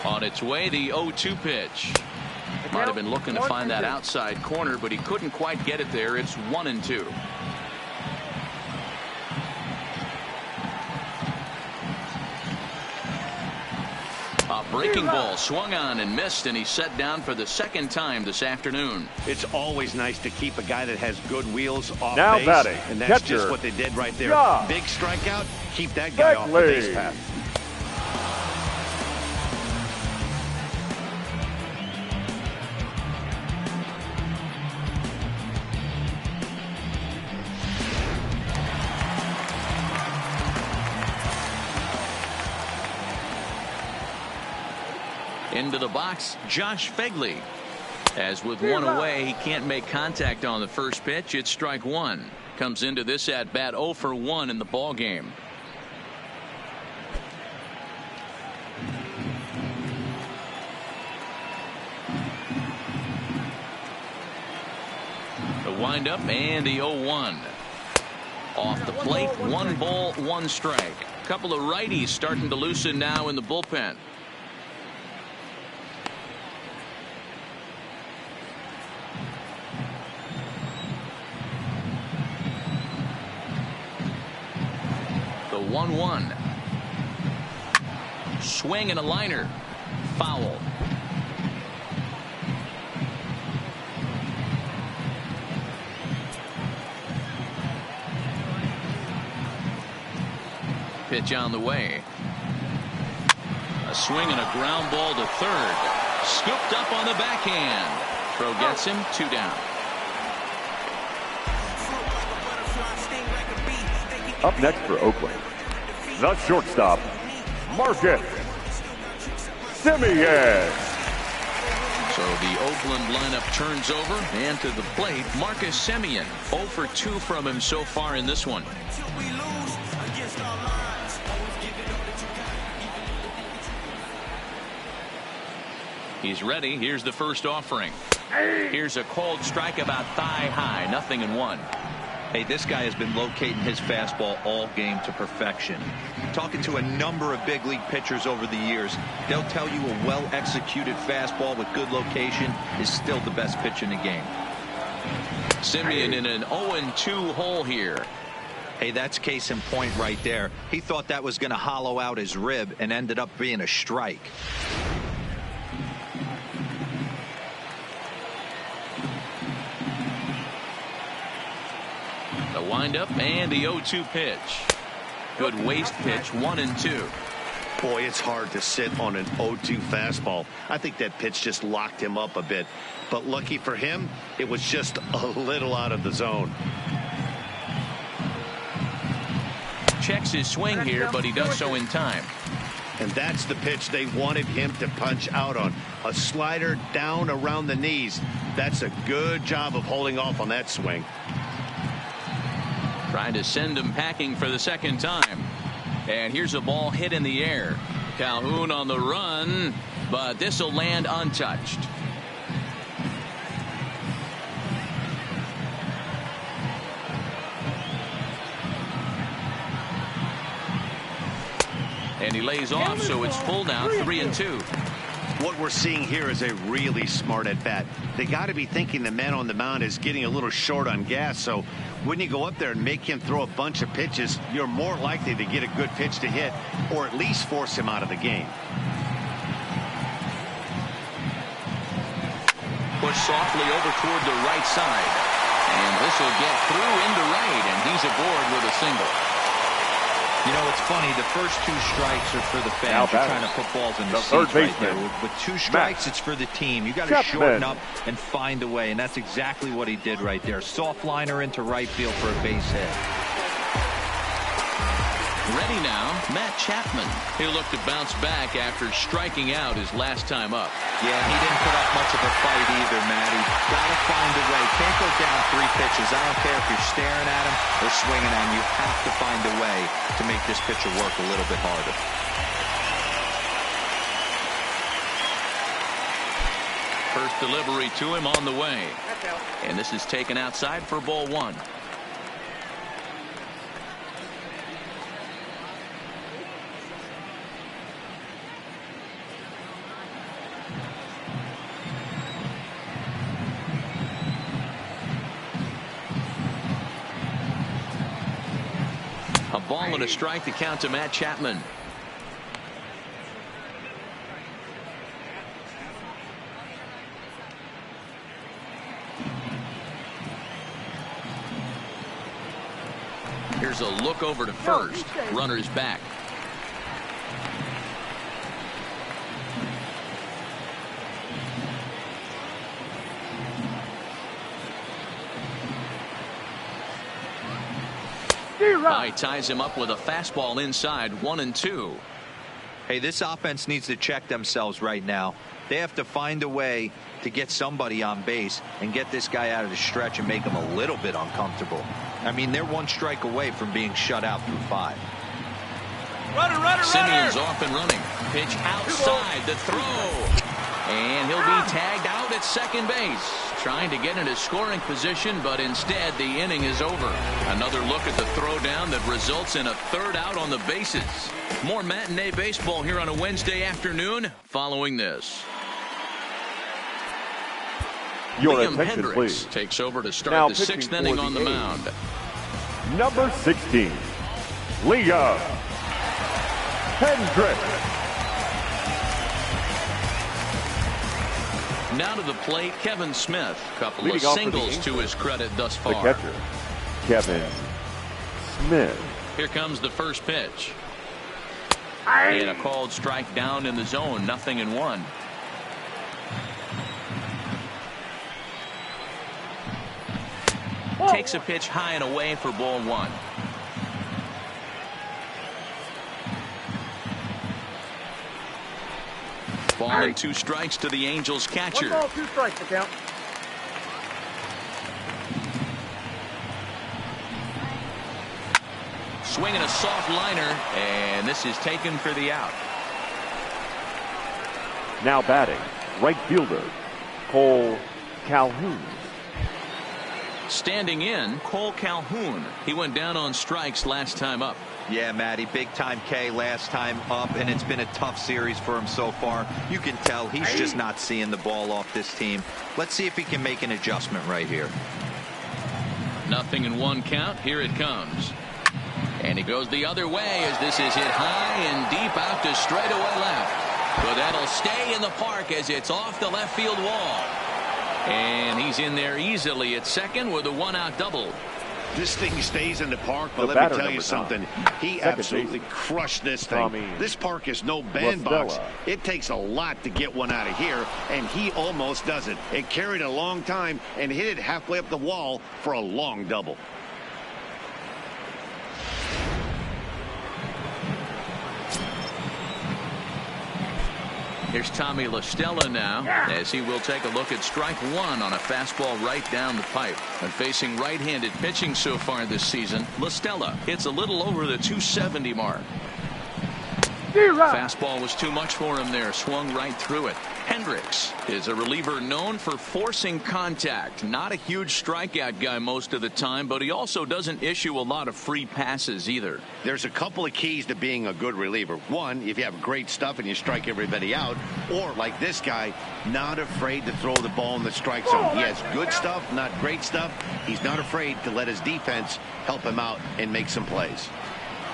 On its way, the 0-2 pitch. Might have been looking to find that outside corner, but he couldn't quite get it there. It's 1-2. A breaking ball swung on and missed, and he's set down for the 2nd time this afternoon. It's always nice to keep a guy that has good wheels off Now base, batting, and that's catcher. just what they did right there. Yeah. Big strikeout, keep that guy off the base path. Into the box, Josh Fegley. As with 1 away, he can't make contact on the first pitch. It's strike 1. Comes into this at bat 0 for 1 in the ball game. The windup and the 0-1. Off the plate, 1 ball, 1 strike. Couple of righties starting to loosen now in the bullpen. The 1-1. Swing and a liner. Foul. Pitch on the way. A swing and a ground ball to third. Scooped up on the backhand. Throw gets him, 2 down. Up next for Oakland, the shortstop, Marcus Semien. So the Oakland lineup turns over, and to the plate, Marcus Semien. 0 for 2 from him so far in this one. He's ready. Here's the first offering. Here's a called strike about thigh high. 0-1. Hey, this guy has been locating his fastball all game to perfection. Talking to a number of big league pitchers over the years, they'll tell you a well-executed fastball with good location is still the best pitch in the game. Semien in an 0-2 hole here. Hey, that's case in point right there. He thought that was going to hollow out his rib and ended up being a strike. The windup and the 0-2 pitch. Good waist pitch, 1-2. Boy, it's hard to sit on an 0-2 fastball. I think that pitch just locked him up a bit. But lucky for him, it was just a little out of the zone. Checks his swing here, but he does so in time. And that's the pitch they wanted him to punch out on. A slider down around the knees. That's a good job of holding off on that swing. Trying to send him packing for the second time. And here's a ball hit in the air. Calhoun on the run, but this will land untouched. And he lays off, so it's full now, 3-2. What we're seeing here is a really smart at bat. They got to be thinking the man on the mound is getting a little short on gas. So when you go up there and make him throw a bunch of pitches, you're more likely to get a good pitch to hit or at least force him out of the game. Push softly over toward the right side. And this will get through into right, and he's aboard with a single. You know, it's funny. The first 2 strikes are for the fans. You're trying to put balls in the seats right there. With 2 strikes, it's for the team. You got to shorten up and find a way, and that's exactly what he did right there. Soft liner into right field for a base hit. Ready now, Matt Chapman. He'll look to bounce back after striking out his last time up. Yeah, he didn't put up much of a fight either, Matty. Got to find a way. Can't go down 3 pitches. I don't care if you're staring at him or swinging at him. You have to find a way to make this pitcher work a little bit harder. First delivery to him on the way. And this is taken outside for ball 1. A ball and a strike to count to Matt Chapman. Here's a look over to first. Runner's back. He ties him up with a fastball inside, 1-2. Hey, this offense needs to check themselves right now. They have to find a way to get somebody on base and get this guy out of the stretch and make him a little bit uncomfortable. I mean, they're 1 strike away from being shut out through 5. Simeon's off and running. Pitch outside the throw. And he'll be tagged out at second base. Trying to get into scoring position, but instead the inning is over. Another look at the throwdown that results in a 3rd out on the bases. More matinee baseball here on a Wednesday afternoon following this. Your Liam attention, Hendricks please. takes over to start Now the 6th inning on the mound. Number 16, Liam Hendricks. Now to the plate, Kevin Smith. Couple Leading of off for singles the to his credit thus far. The catcher, Kevin Smith. Here comes the first pitch. And a called strike down in the zone, 0-1. Takes a pitch high and away for ball 1. Ball and 2 strikes to the Angels catcher. 1 ball, 2 strikes to count. Swinging a soft liner, and this is taken for the out. Now batting, right fielder, Cole Calhoun. Standing in, Cole Calhoun. He went down on strikes last time up. Yeah, Matty, big time K last time up, and it's been a tough series for him so far. You can tell he's just not seeing the ball off this team. Let's see if he can make an adjustment right here. 0-1 count. Here it comes. And he goes the other way as this is hit high and deep out to straightaway left. But that'll stay in the park as it's off the left field wall. And he's in there easily at second with a 1-out double. This thing stays in the park, but The let me tell batter, you number something. 9. He Second absolutely baseman, crushed this thing. This park is no bandbox. Listella. It takes a lot to get one out of here, and he almost does it. It carried a long time and hit it halfway up the wall for a long double. Here's Tommy Listella now, as he will take a look at strike one on a fastball right down the pipe. And facing right-handed pitching so far this season, Listella hits a little over the 270 mark. Fastball was too much for him there, swung right through it. Hendricks is a reliever known for forcing contact. Not a huge strikeout guy most of the time, but he also doesn't issue a lot of free passes either. There's a couple of keys to being a good reliever. One, if you have great stuff and you strike everybody out, or like this guy, not afraid to throw the ball in the strike zone. He has good stuff, not great stuff. He's not afraid to let his defense help him out and make some plays.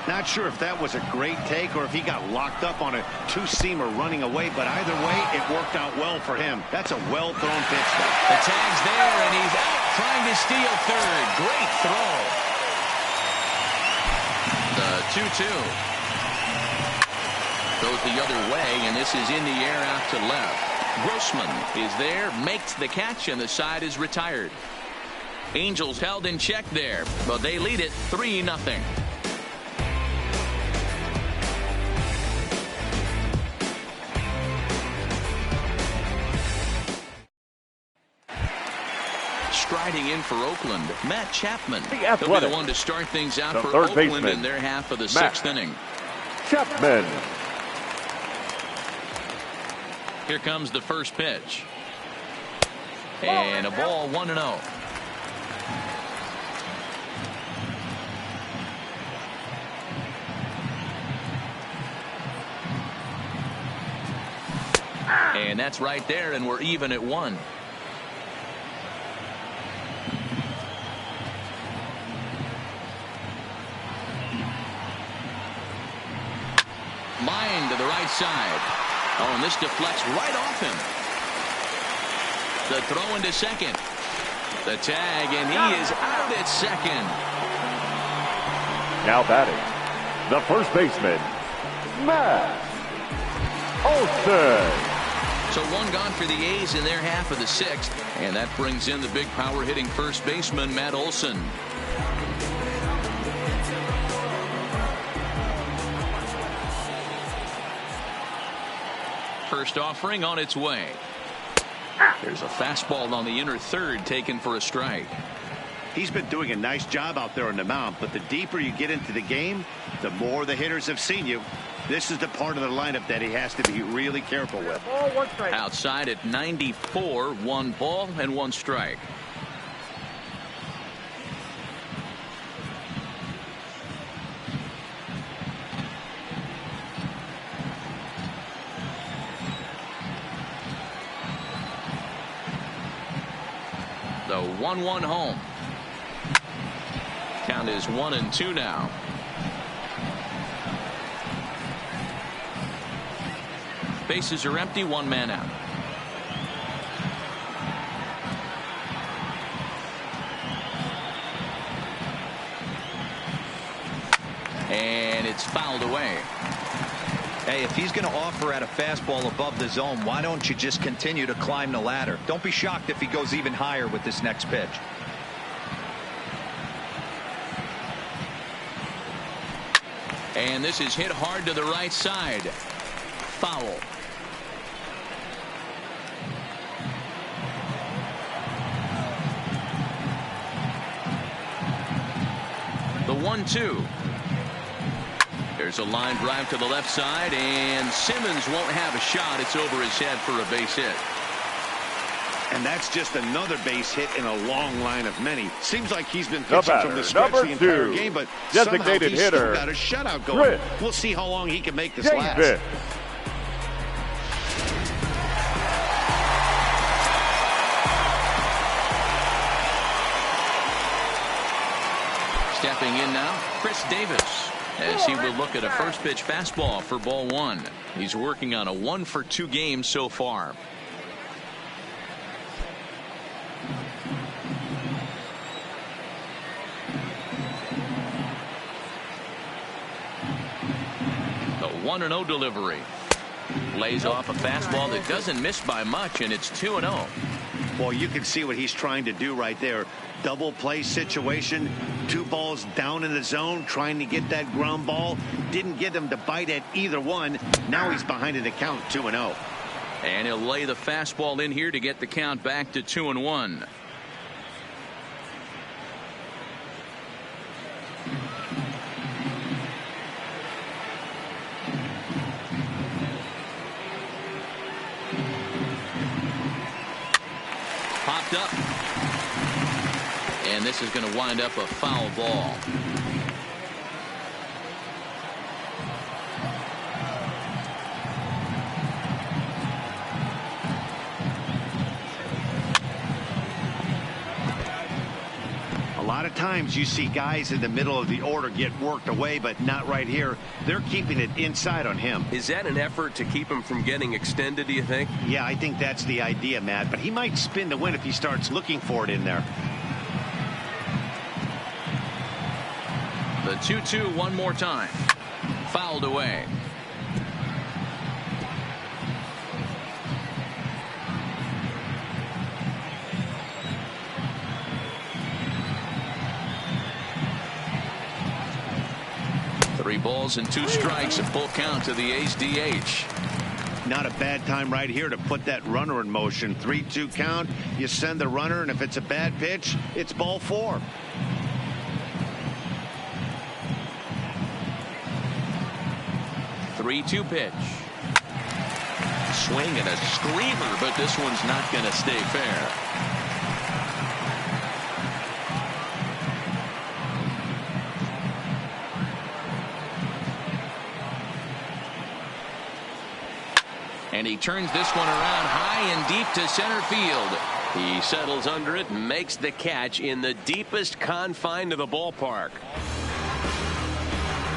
Not sure if that was a great take or if he got locked up on a two-seamer running away, but either way, it worked out well for him. That's a well-thrown pitch, though. The tag's there, and he's out trying to steal third. Great throw. The 2-2 goes the other way, and this is in the air out to left. Grossman is there, makes the catch, and the side is retired. Angels held in check there, but they lead it 3-0. Striding in for Oakland, Matt Chapman. He'll be the one to start things out for Oakland in their half of the sixth inning. Chapman. Here comes the first pitch. And a ball, 1-0. And that's right there, and we're even at 1. Line to the right side. Oh, and this deflects right off him. The throw into second. The tag, and he is out at second. Now batting, the first baseman, Matt Olson. So one gone for the A's in their half of the sixth, and that brings in the big power hitting first baseman, Matt Olson. First offering on its way. There's a fastball on the inner third taken for a strike. He's been doing a nice job out there on the mound, but the deeper you get into the game, the more the hitters have seen you. This is the part of the lineup that he has to be really careful with. Outside at 94, 1 ball and 1 strike. The 1-1 home. Count is 1-2 now. Bases are empty, 1 man out. And it's fouled away. Hey, if he's going to offer at a fastball above the zone, why don't you just continue to climb the ladder? Don't be shocked if he goes even higher with this next pitch. And this is hit hard to the right side. Foul. The 1-2. There's a line drive to the left side, and Simmons won't have a shot. It's over his head for a base hit. And that's just another base hit in a long line of many. Seems like he's been The pitching batter, from the stretch the entire 2, game, but designated somehow he's hitter, still got a shutout going. Chris We'll see how long he can make this Davis. last. Stepping in now, Chris Davis, as he will look at a first pitch fastball for ball 1. He's working on a 1-for-2 game so far. 1-0 delivery. Lays off a fastball that doesn't miss by much, and it's 2-0. Well, you can see what he's trying to do right there. Double play situation. 2 balls down in the zone, trying to get that ground ball. Didn't get him to bite at either one. Now he's behind in the count, 2-0. And he'll lay the fastball in here to get the count back to 2-1. Popped up. And this is going to wind up a foul ball. A lot of times you see guys in the middle of the order get worked away, but not right here. They're keeping it inside on him. Is that an effort to keep him from getting extended, do you think? Yeah, I think that's the idea, Matt. But he might spin the win if he starts looking for it in there. The 2-2 one more time. Fouled away. Three balls and 2 strikes, a full count to the A's DH. Not a bad time right here to put that runner in motion. 3-2 count. You send the runner, and if it's a bad pitch, it's ball 4. Three-two pitch. Swing and a screamer, but this one's not going to stay fair. And he turns this one around high and deep to center field. He settles under it and makes the catch in the deepest confine of the ballpark.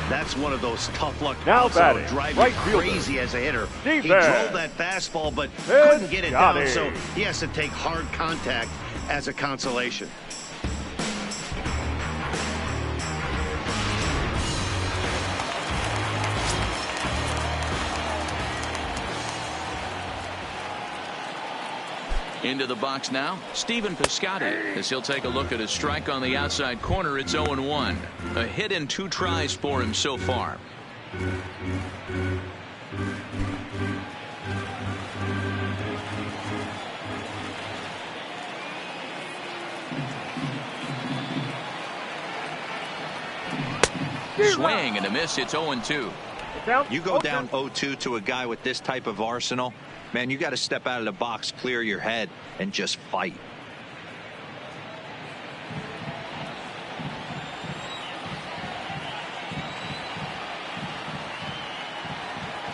That's one of those tough luck Now outs that'll batting, drive right you fielder. crazy as a hitter. Defense. He drove that fastball, but couldn't get it down, so he has to take hard contact as a consolation. Into the box now, Stephen Piscotty, as he'll take a look at his strike on the outside corner. It's 0-1. A hit and 2 tries for him so far. Swing and a miss. It's 0-2. You go down 0-2 to a guy with this type of arsenal, man, you got to step out of the box, clear your head, and just fight.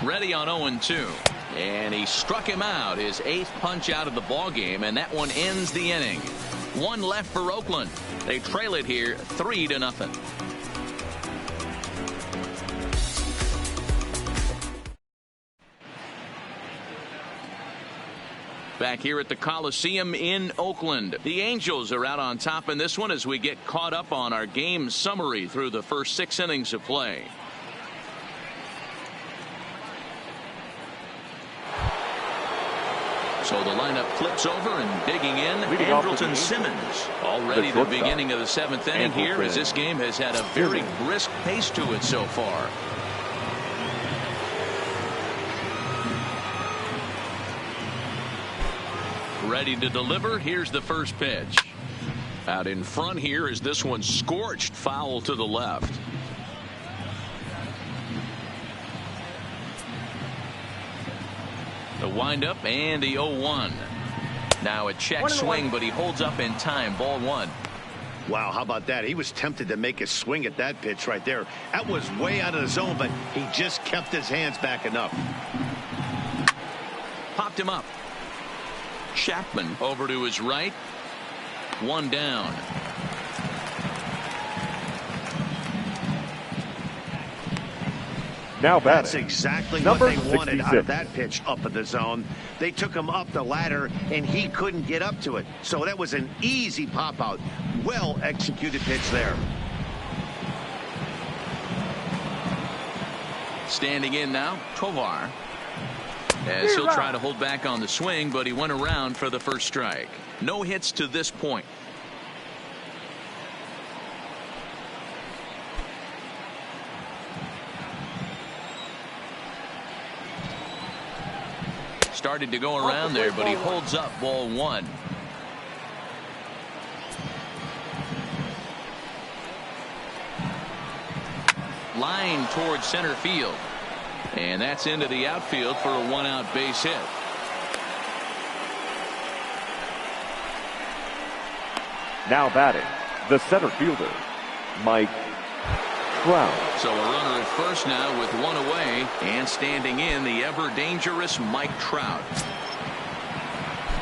Ready on 0-2. And he struck him out, his 8th punch out of the ball game, and that one ends the inning. 1 left for Oakland. They trail it here 3-0. Back here at the Coliseum in Oakland. The Angels are out on top in this one as we get caught up on our game summary through the first 6 innings of play. So the lineup flips over and digging in, Andrelton Simmons. Already the beginning of the 7th inning here, as this game has had a very brisk pace to it so far. Ready to deliver. Here's the first pitch. Out in front here is this one scorched foul to the left. The windup and the 0-1. Now a check swing, but he holds up in time. Ball 1. Wow, how about that? He was tempted to make a swing at that pitch right there. That was way out of the zone, but he just kept his hands back enough. Popped him up. Chapman over to his right. 1 down. Now batting. That's exactly Number what they wanted 66. out of that pitch up in the zone. They took him up the ladder, and he couldn't get up to it. So that was an easy pop-out. Well-executed pitch there. Standing in now, Tovar. As he'll try to hold back on the swing, but he went around for the first strike. No hits to this point. Started to go around there, but he holds up ball one. Line towards center field. And that's into the outfield for a one-out base hit. Now batting, the center fielder, Mike Trout. So a runner at first now with one away, and standing in the ever-dangerous Mike Trout.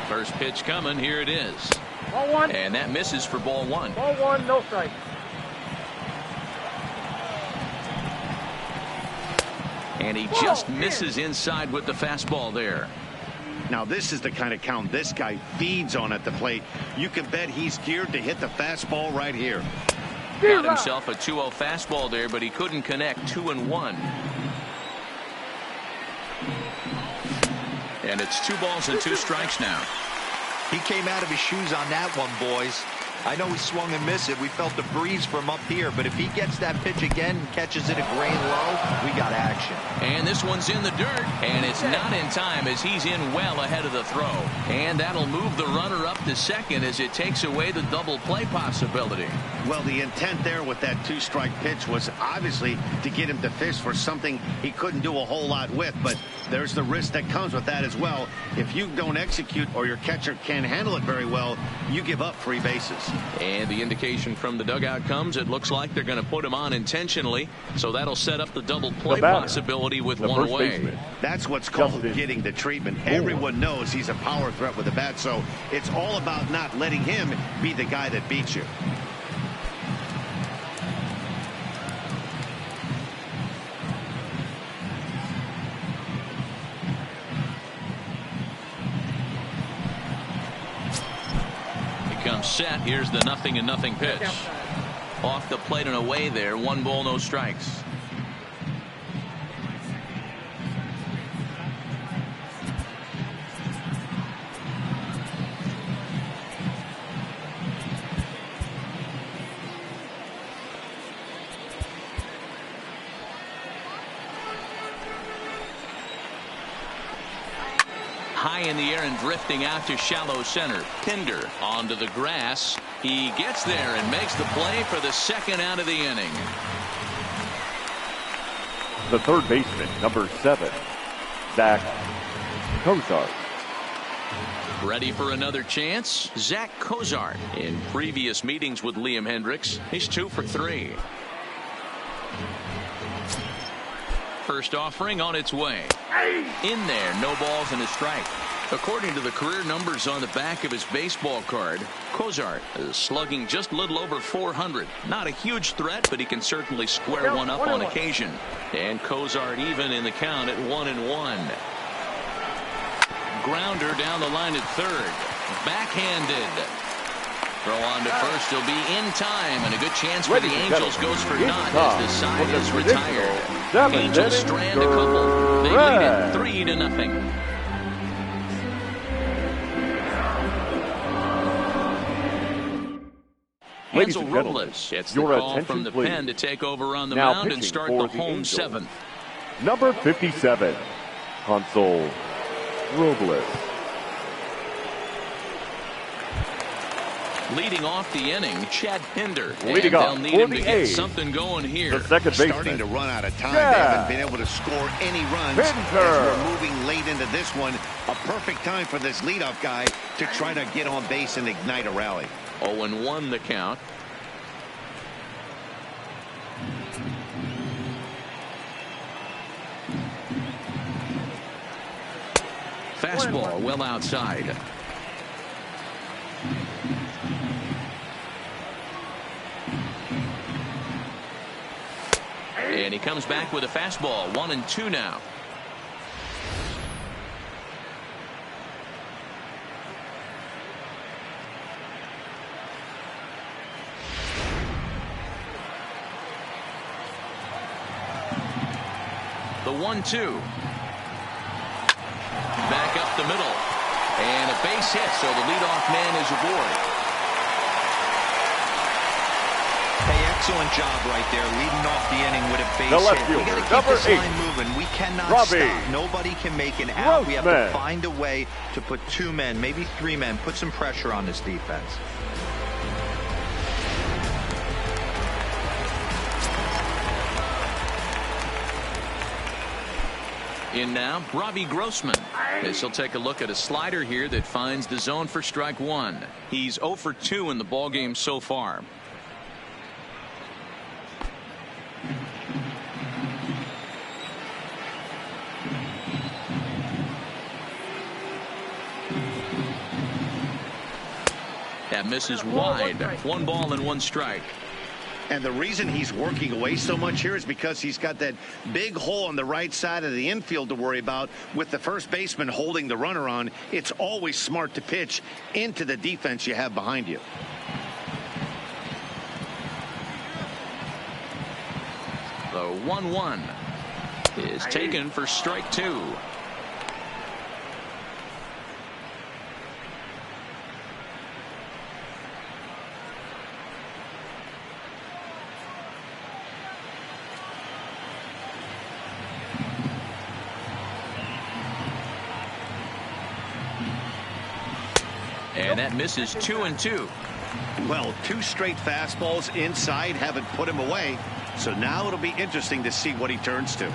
First pitch coming, here it is. Ball one. And that misses for ball one. Ball one, no strike. And he just misses inside with the fastball there. Now this is the kind of count this guy feeds on at the plate. You can bet he's geared to hit the fastball right here. Got himself a 2-0 fastball there, but he couldn't connect. 2-1. And it's 2 balls and 2 strikes now. He came out of his shoes on that one, boys. I know he swung and missed it. We felt the breeze from up here, but if he gets that pitch again and catches it a grain low, we got action. And this one's in the dirt, and it's not in time as he's in well ahead of the throw. And that'll move the runner up to second as it takes away the double play possibility. Well, the intent there with that 2-strike pitch was obviously to get him to fish for something he couldn't do a whole lot with, but there's the risk that comes with that as well. If you don't execute or your catcher can't handle it very well, you give up free bases. And the indication from the dugout comes, it looks like they're going to put him on intentionally, so that'll set up the double play possibility with one away. Baseman. That's what's called getting the treatment. Everyone knows he's a power threat with the bat, so it's all about not letting him be the guy that beats you. Comes set. Here's the 0-0 pitch. Off the plate and away there. 1 ball, no strikes. High in the air and drifting out to shallow center. Pinder onto the grass. He gets there and makes the play for the second out of the inning. The third baseman, number 7, Zach Cozart. Ready for another chance? Zach Cozart. In previous meetings with Liam Hendricks, he's 2 for 3. First offering on its way. In there, no balls and a strike. According to the career numbers on the back of his baseball card, Cozart is slugging just a little over 400. Not a huge threat, but he can certainly square one up on occasion. And Cozart even in the count at 1-1. Grounder down the line at third. Backhanded. Throw on to first. He'll be in time, and a good chance for the Angels goes for naught as the side is retired. Angels strand a couple. They lead it 3-0. Hansel Robles gets the call from the pen to take over on the mound and start the home 7th. Number 57, Hansel Robles. Leading off the inning, Chad Pinder. Leading off they'll need him to get something going here. The second baseman. Starting to run out of time. They haven't been able to score any runs. Pinder. As we're moving late into this one, a perfect time for this leadoff guy to try to get on base and ignite a rally. 0-1 the count. Fastball well outside. And he comes back with a fastball. 1-2 now. 1-2. Back up the middle. And a base hit, so the leadoff man is aboard. Hey, excellent job right there, leading off the inning with a base The left hit. We fielder, got to keep this number 8, line moving. We cannot Robbie stop. Nobody can make an out. We have to Grossman. find a way to put 2 men, maybe 3 men, put some pressure on this defense. In now, Robbie Grossman. As he'll take a look at a slider here that finds the zone for strike 1. He's 0 for 2 in the ballgame so far. That misses wide. 1 ball and 1 strike. And the reason he's working away so much here is because he's got that big hole on the right side of the infield to worry about. With the first baseman holding the runner on, it's always smart to pitch into the defense you have behind you. The 1-1 is taken for strike 2. And that misses 2-2. Well, 2 straight fastballs inside haven't put him away. So now it'll be interesting to see what he turns to.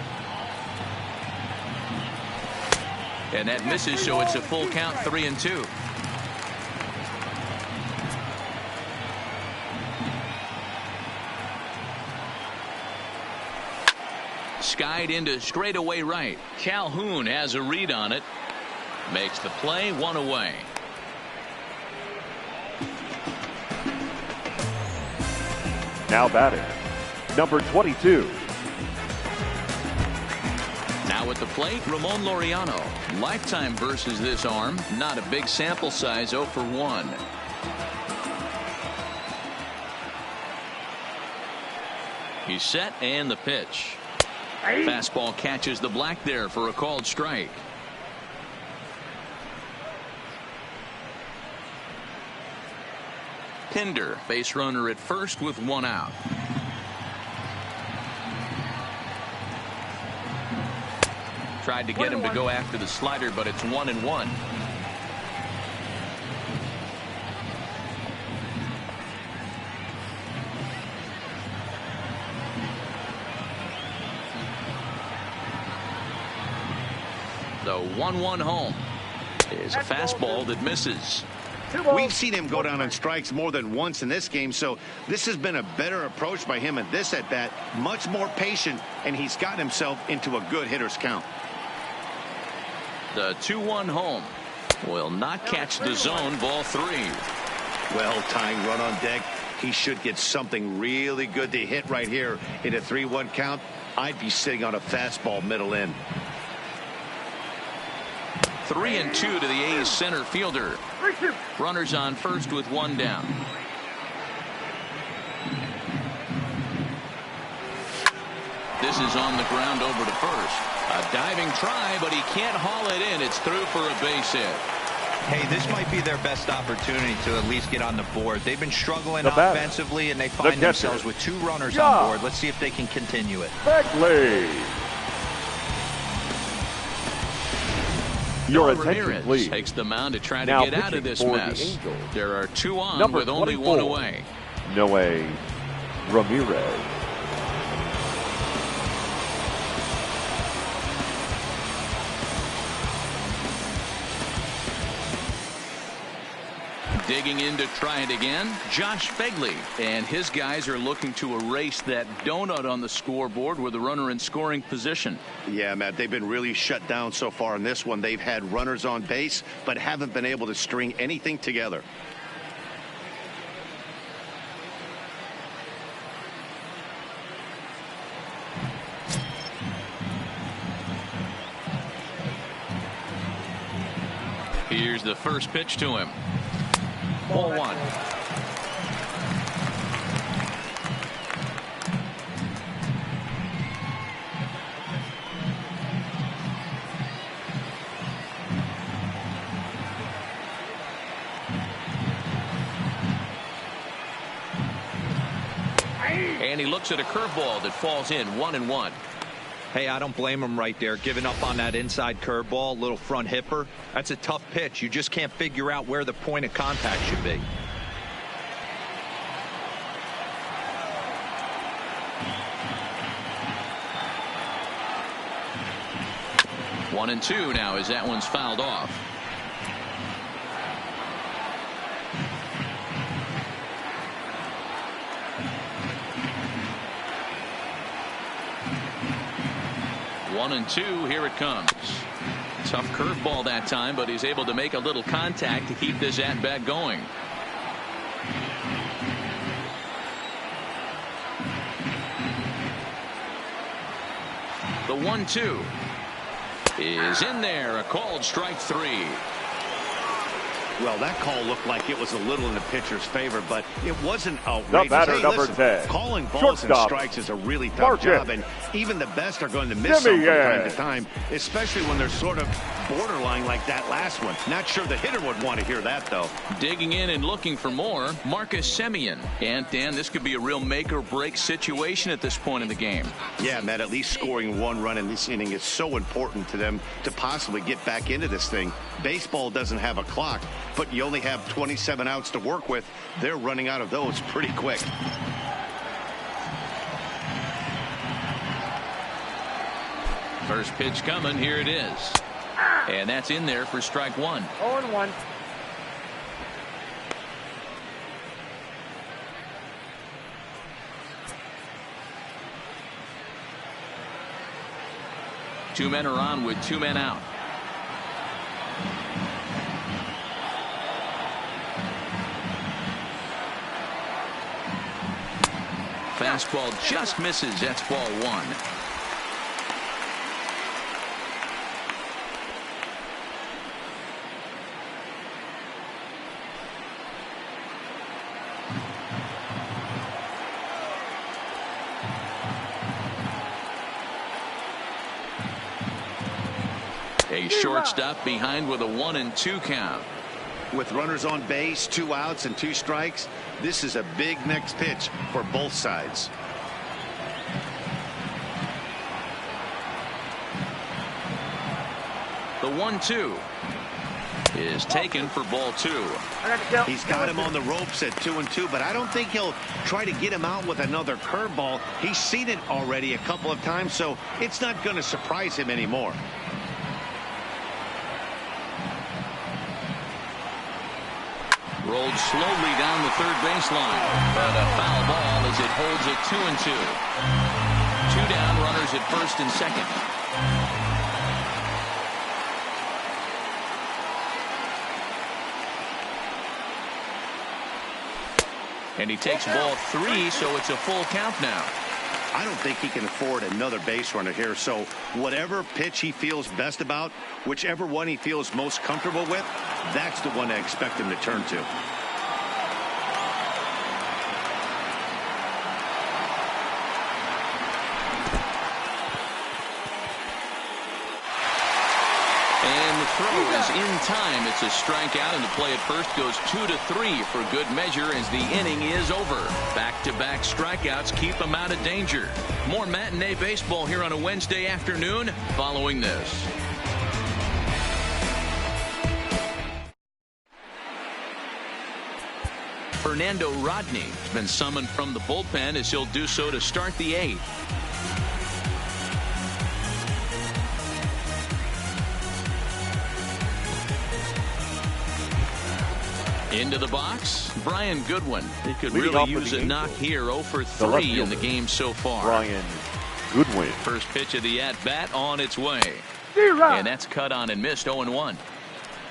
And that misses, so it's a full count, 3-2. Skied into straightaway right. Calhoun has a read on it. Makes the play, 1 away. Now batting, number 22. Now at the plate, Ramon Laureano. Lifetime versus this arm. Not a big sample size, 0 for 1. He's set and the pitch. Fastball catches the black there for a called strike. Pinder, base runner at first with 1 out. Tried to get him to go after the slider, but it's 1-1. The 1-1 home is a fastball that misses. We've seen him go down on strikes more than once in this game, so this has been a better approach by him at this at-bat. Much more patient, and he's gotten himself into a good hitter's count. The 2-1 home will not catch the zone, ball 3. Well, tying run on deck. He should get something really good to hit right here in a 3-1 count. I'd be sitting on a fastball middle in. 3-2 to the A's center fielder. Runners on first with 1 down. This is on the ground over to first. A diving try, but he can't haul it in. It's through for a base hit. Hey, this might be their best opportunity to at least get on the board. They've been struggling offensively, and they find themselves with 2 runners on board. Let's see if they can continue it. Beckley. Your attention, Ramirez please. takes the mound to try to Now get out of this pitching for mess. the Angels, There are 2 on number with only 24, 1 away. Noe Ramirez. Digging in to try it again, Josh Begley, and his guys are looking to erase that donut on the scoreboard with a runner in scoring position. Yeah, Matt, they've been really shut down so far in this one. They've had runners on base, but haven't been able to string anything together. Here's the first pitch to him. Ball 1. And he looks at a curveball that falls in 1-1. Hey, I don't blame him right there. Giving up on that inside curveball, little front hipper. That's a tough pitch. You just can't figure out where the point of contact should be. One and two now as that one's fouled off. One and two, here it comes. Tough curveball that time, but he's able to make a little contact to keep this at-bat going. The 1-2 is in there, a called strike three. Well, that call looked like it was a little in the pitcher's favor, but it wasn't outrageous. The batter, hey, number listen, 10. calling balls Shortstop. and strikes is a really tough job, and even the best are going to miss some from time to time, especially when they're sort of borderline like that last one. Not sure the hitter would want to hear that, though. Digging in and looking for more, Marcus Semien. And, Dan, this could be a real make-or-break situation at this point in the game. Yeah, Matt, at least scoring one run in this inning is so important to them to possibly get back into this thing. Baseball doesn't have a clock, but you only have 27 outs to work with. They're running out of those pretty quick. First pitch coming, here it is. And that's in there for strike one. 0-1. Two men are on with two men out. Fastball just misses. That's ball one. A shortstop behind with a 1-2 count. With runners on base, 2 outs and 2 strikes, this is a big next pitch for both sides. The 1-2 is taken for ball two. He's got him on the ropes at 2-2, but I don't think he'll try to get him out with another curveball. He's seen it already a couple of times, so it's not going to surprise him anymore. Rolled slowly down the third baseline, but a foul ball as it holds it 2-2. 2 down, runners at first and second. And he takes ball 3, so it's a full count now. I don't think he can afford another base runner here, so whatever pitch he feels best about, whichever one he feels most comfortable with, that's the one I expect him to turn to. And the throw is in time. It's a strikeout, and the play at first goes 2-3 for good measure as the inning is over. Back-to-back strikeouts keep him out of danger. More matinee baseball here on a Wednesday afternoon following this. Fernando Rodney has been summoned from the bullpen as he'll do so to start the 8th. Into the box, Brian Goodwin. He could really use a knock here. 0 for 3 in the game so far. Brian Goodwin. First pitch of the at-bat on its way. And that's cut on and missed. 0-1.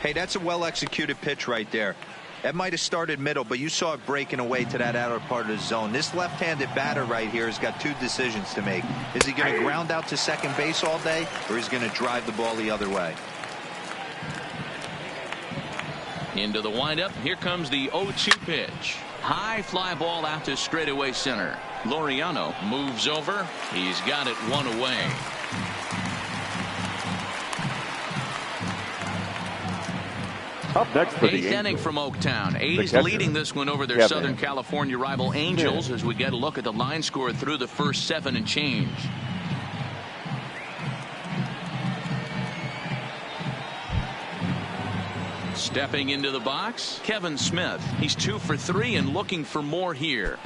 Hey, that's a well-executed pitch right there. That might have started middle, but you saw it breaking away to that outer part of the zone. This left-handed batter right here has got 2 decisions to make. Is he going to ground out to second base all day, or is he going to drive the ball the other way? Into the windup. Here comes the 0-2 pitch. High fly ball out to straightaway center. Laureano moves over. He's got it 1 away. Up next for the Eighth inning Angels, from Oaktown. A's catcher, leading this one over their Kevin Southern California rival Angels as we get a look at the line score through the first 7 and change. Stepping into the box, Kevin Smith. He's 2 for 3 and looking for more here.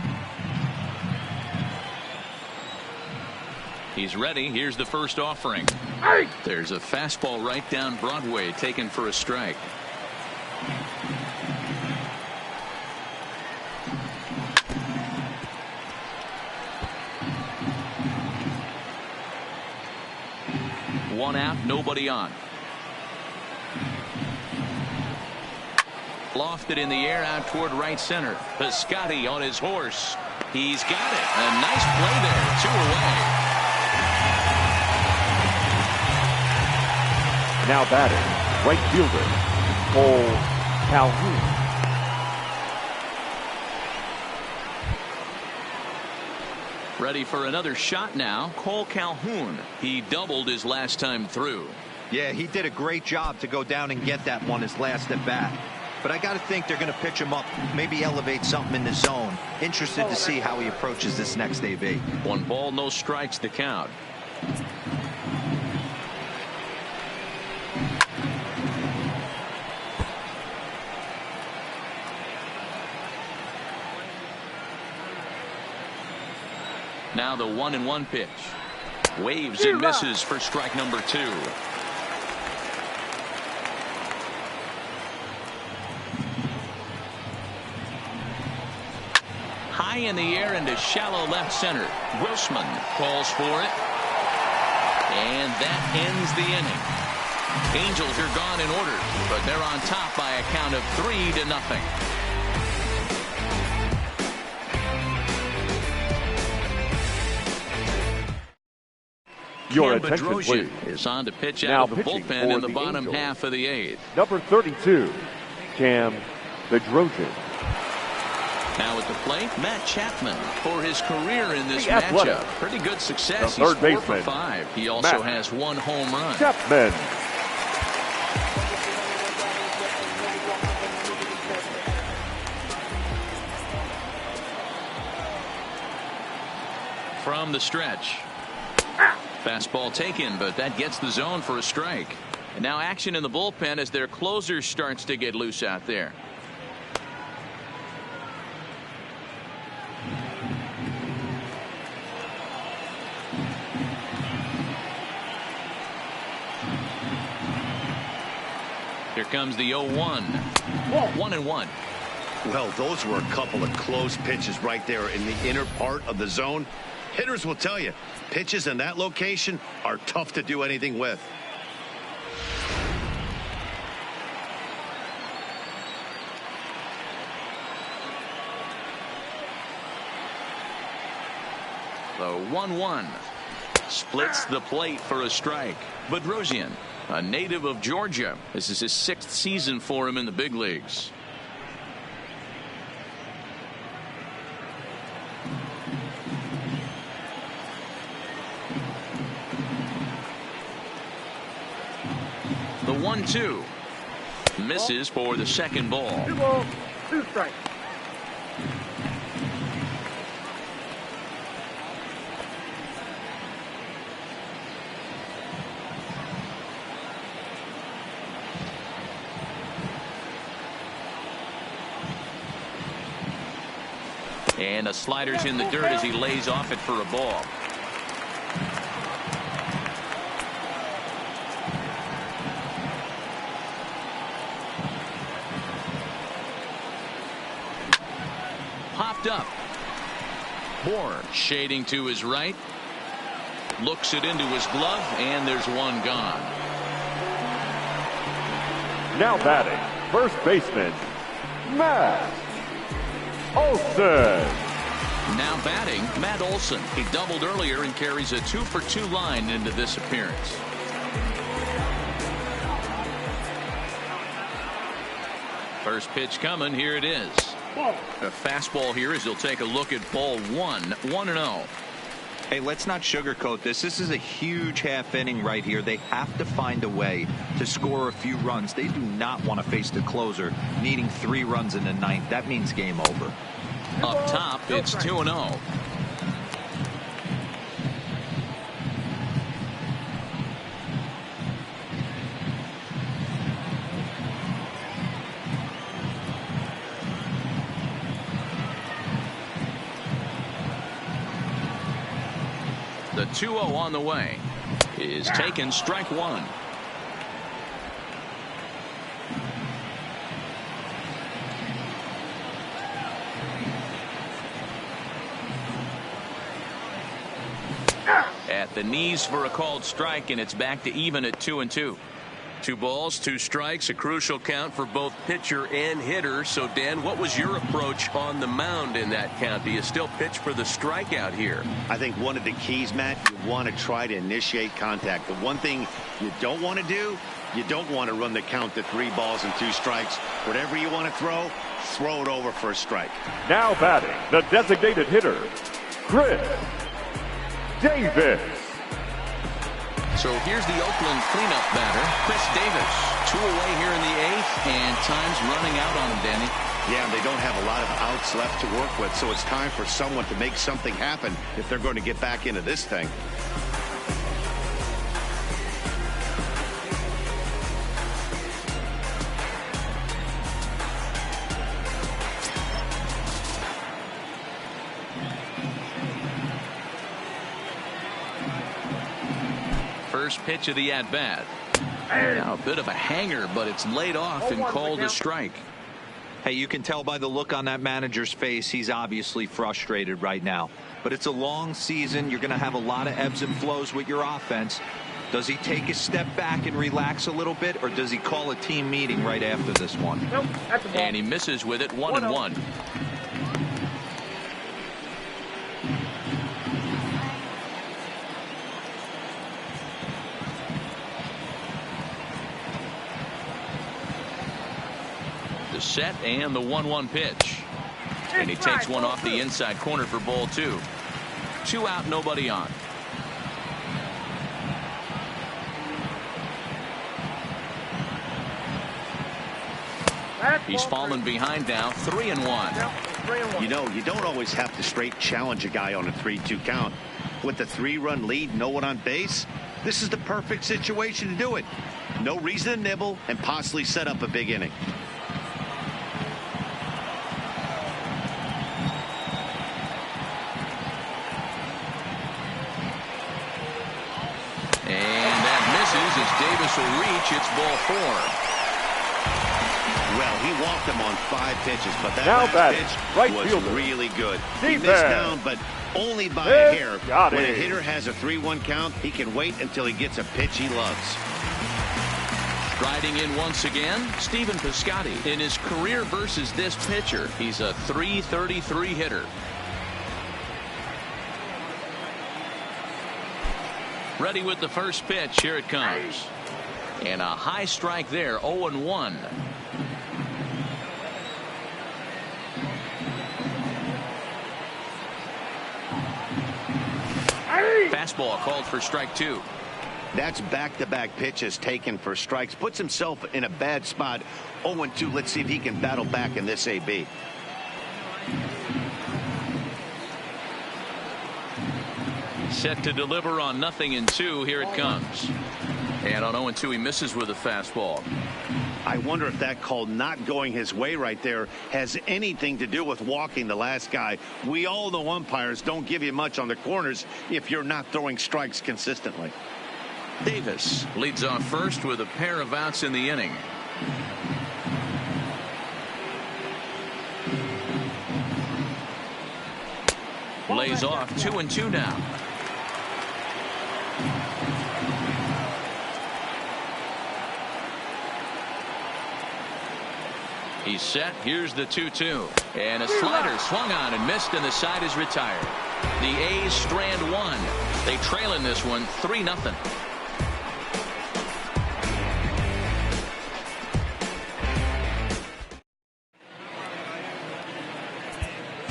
He's ready. Here's the first offering. There's a fastball right down Broadway taken for a strike. One out, nobody on. Lofted in the air out toward right center. Piscotty on his horse. He's got it. A nice play there. 2 away. Now batting, right fielder, Cole Calhoun. Ready for another shot now. Cole Calhoun. He doubled his last time through. Yeah, he did a great job to go down and get that one his last at bat. But I got to think they're going to pitch him up, maybe elevate something in the zone. Interested to see how he approaches this next AB. 1 ball, no strikes to count. Now the 1-1 pitch. Waves and misses for strike number 2. High in the air into shallow left center. Grossman calls for it. And that ends the inning. Angels are gone in order, but they're on top by a count of 3-0. Your Ken attention, Bedrosian please. is on to pitch Now out of the pitching bullpen for in the the bottom Angels, half of the 8th. Number 32, Cam Bedrosian. Now at the plate, Matt Chapman for his career in this The Athletic. matchup. Pretty good success. The He's third 4 for baseman, 5. He also Matt has 1 home run. Chapman. From the stretch. Fastball taken, but that gets the zone for a strike. And now action in the bullpen as their closer starts to get loose out there. Here comes the 0-1. 1-1. Well, those were a couple of close pitches right there in the inner part of the zone. Hitters will tell you, pitches in that location are tough to do anything with. The 1-1 splits the plate for a strike. Bedrosian, a native of Georgia. This is his 6th season for him in the big leagues. The 1-2 misses for the second ball. 2 balls, 2 strikes. And a slider's in the dirt as he lays off it for a ball. Popped up. Moore shading to his right. Looks it into his glove, and there's one gone. Now batting, first baseman, Matt Olson. Now batting, Matt Olson. He doubled earlier and carries a 2-for-2 line into this appearance. First pitch coming. Here it is. A fastball here as he'll take a look at ball 1. 1-0. Hey, let's not sugarcoat this. This is a huge half inning right here. They have to find a way to score a few runs. They do not want to face the closer needing 3 runs in the 9th. That means game over. Up top, it's 2-0. The 2-0 on the way is taken, strike 1. At the knees for a called strike, and it's back to even at 2-2. 2 balls, 2 strikes, a crucial count for both pitcher and hitter. So, Dan, what was your approach on the mound in that count? Do you still pitch for the strikeout here? I think one of the keys, Matt, you want to try to initiate contact. The one thing you don't want to do, you don't want to run the count to 3 balls and 2 strikes. Whatever you want to throw it over for a strike. Now batting, the designated hitter, Chris Davis. So here's the Oakland cleanup batter, Chris Davis. 2 away here in the 8th, and time's running out on him, Danny. Yeah, they don't have a lot of outs left to work with, so it's time for someone to make something happen if they're going to get back into this thing. First pitch of the at-bat. Now a bit of a hanger, but it's laid off and called a strike. Hey, you can tell by the look on that manager's face, he's obviously frustrated right now. But it's a long season. You're going to have a lot of ebbs and flows with your offense. Does he take a step back and relax a little bit, or does he call a team meeting right after this one? Nope, that's a ball. And he misses with it, 1-1. Set and the 1-1 pitch, and he takes one off the inside corner for ball 2. 2 out, nobody on. He's fallen behind now, 3-1. You know, you don't always have to straight challenge a guy on a 3-2 count. With the 3-run lead, no one on base, this is the perfect situation to do it. No reason to nibble and possibly set up a big inning. Davis will reach. It's ball 4. Well, he walked him on 5 pitches, but that now last pitch was really good. He missed down, but only by a hair. When a hitter has a 3-1 count, he can wait until he gets a pitch he loves. Striding in once again, Stephen Piscotty. In his career versus this pitcher, he's a .333 hitter. Ready with the first pitch. Here it comes. And a high strike there, 0-1. Fastball called for strike 2. That's back-to-back pitches taken for strikes. Puts himself in a bad spot. 0-2. Let's see if he can battle back in this AB. Set to deliver on 0-2. Here it comes. And on 0-2, he misses with a fastball. I wonder if that call not going his way right there has anything to do with walking the last guy. We all know umpires don't give you much on the corners if you're not throwing strikes consistently. Davis leads off first with a pair of outs in the inning. Lays off, 2-2 now. He's set. Here's the 2-2. And a slider swung on and missed, and the side is retired. The A's strand 1. They trail in this one 3-0.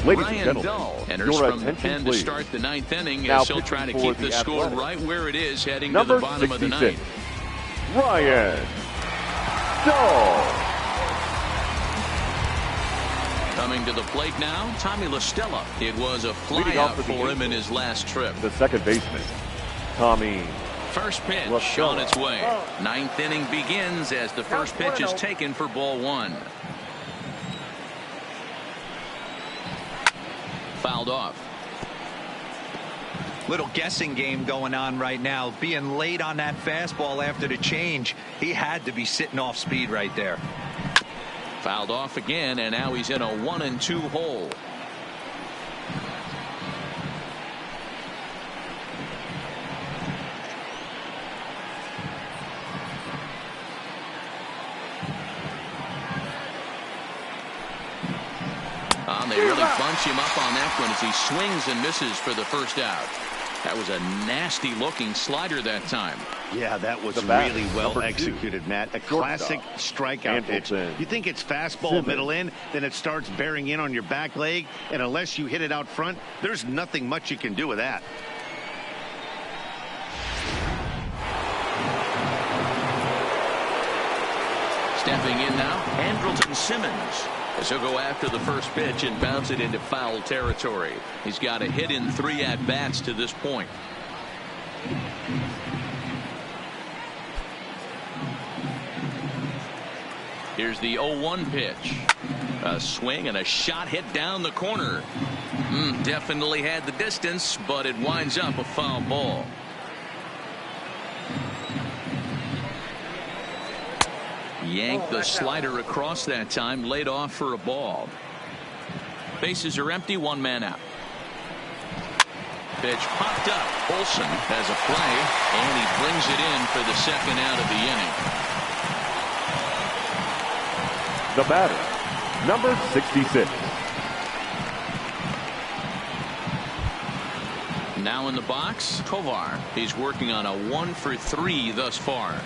Ladies and Ryan gentlemen, Dull enters your from the attention, pen to please. start the ninth inning Now as he'll try to pitching keep for the the score Athletics, right where it is heading number to the bottom 66, of the ninth. Ryan Dull. Coming to the plate now, Tommy LaStella. It was a Leading off flyout for the for him in Angels, his last trip. the second baseman, Tommy. First pitch LaStella. on its way. Ninth inning begins as the first pitch is taken for ball one. Fouled off. Little guessing game going on right now. Being late on that fastball after the change. He had to be sitting off speed right there. Fouled off again, and now he's in a 1-2 hole. They really bunch him up on that one as he swings and misses for the first out. That was a nasty looking slider that time. Yeah, that was bat, really well number 2. executed, Matt. A classic strikeout pitch. You think it's fastball middle in, then it starts bearing in on your back leg, and unless you hit it out front, there's nothing much you can do with that. Stepping in now, Andrelton Simmons. As he'll go after the first pitch and bounce it into foul territory. He's got a hit in 3 at-bats to this point. Here's the 0-1 pitch. A swing and a shot hit down the corner. Definitely had the distance, but it winds up a foul ball. Yanked the slider across that time, laid off for a ball. Bases are empty, 1 man out. Pitch popped up. Olsen has a play, and he brings it in for the second out of the inning. The batter, number 66. Now in the box, Tovar. He's working on a 1-for-3 thus far.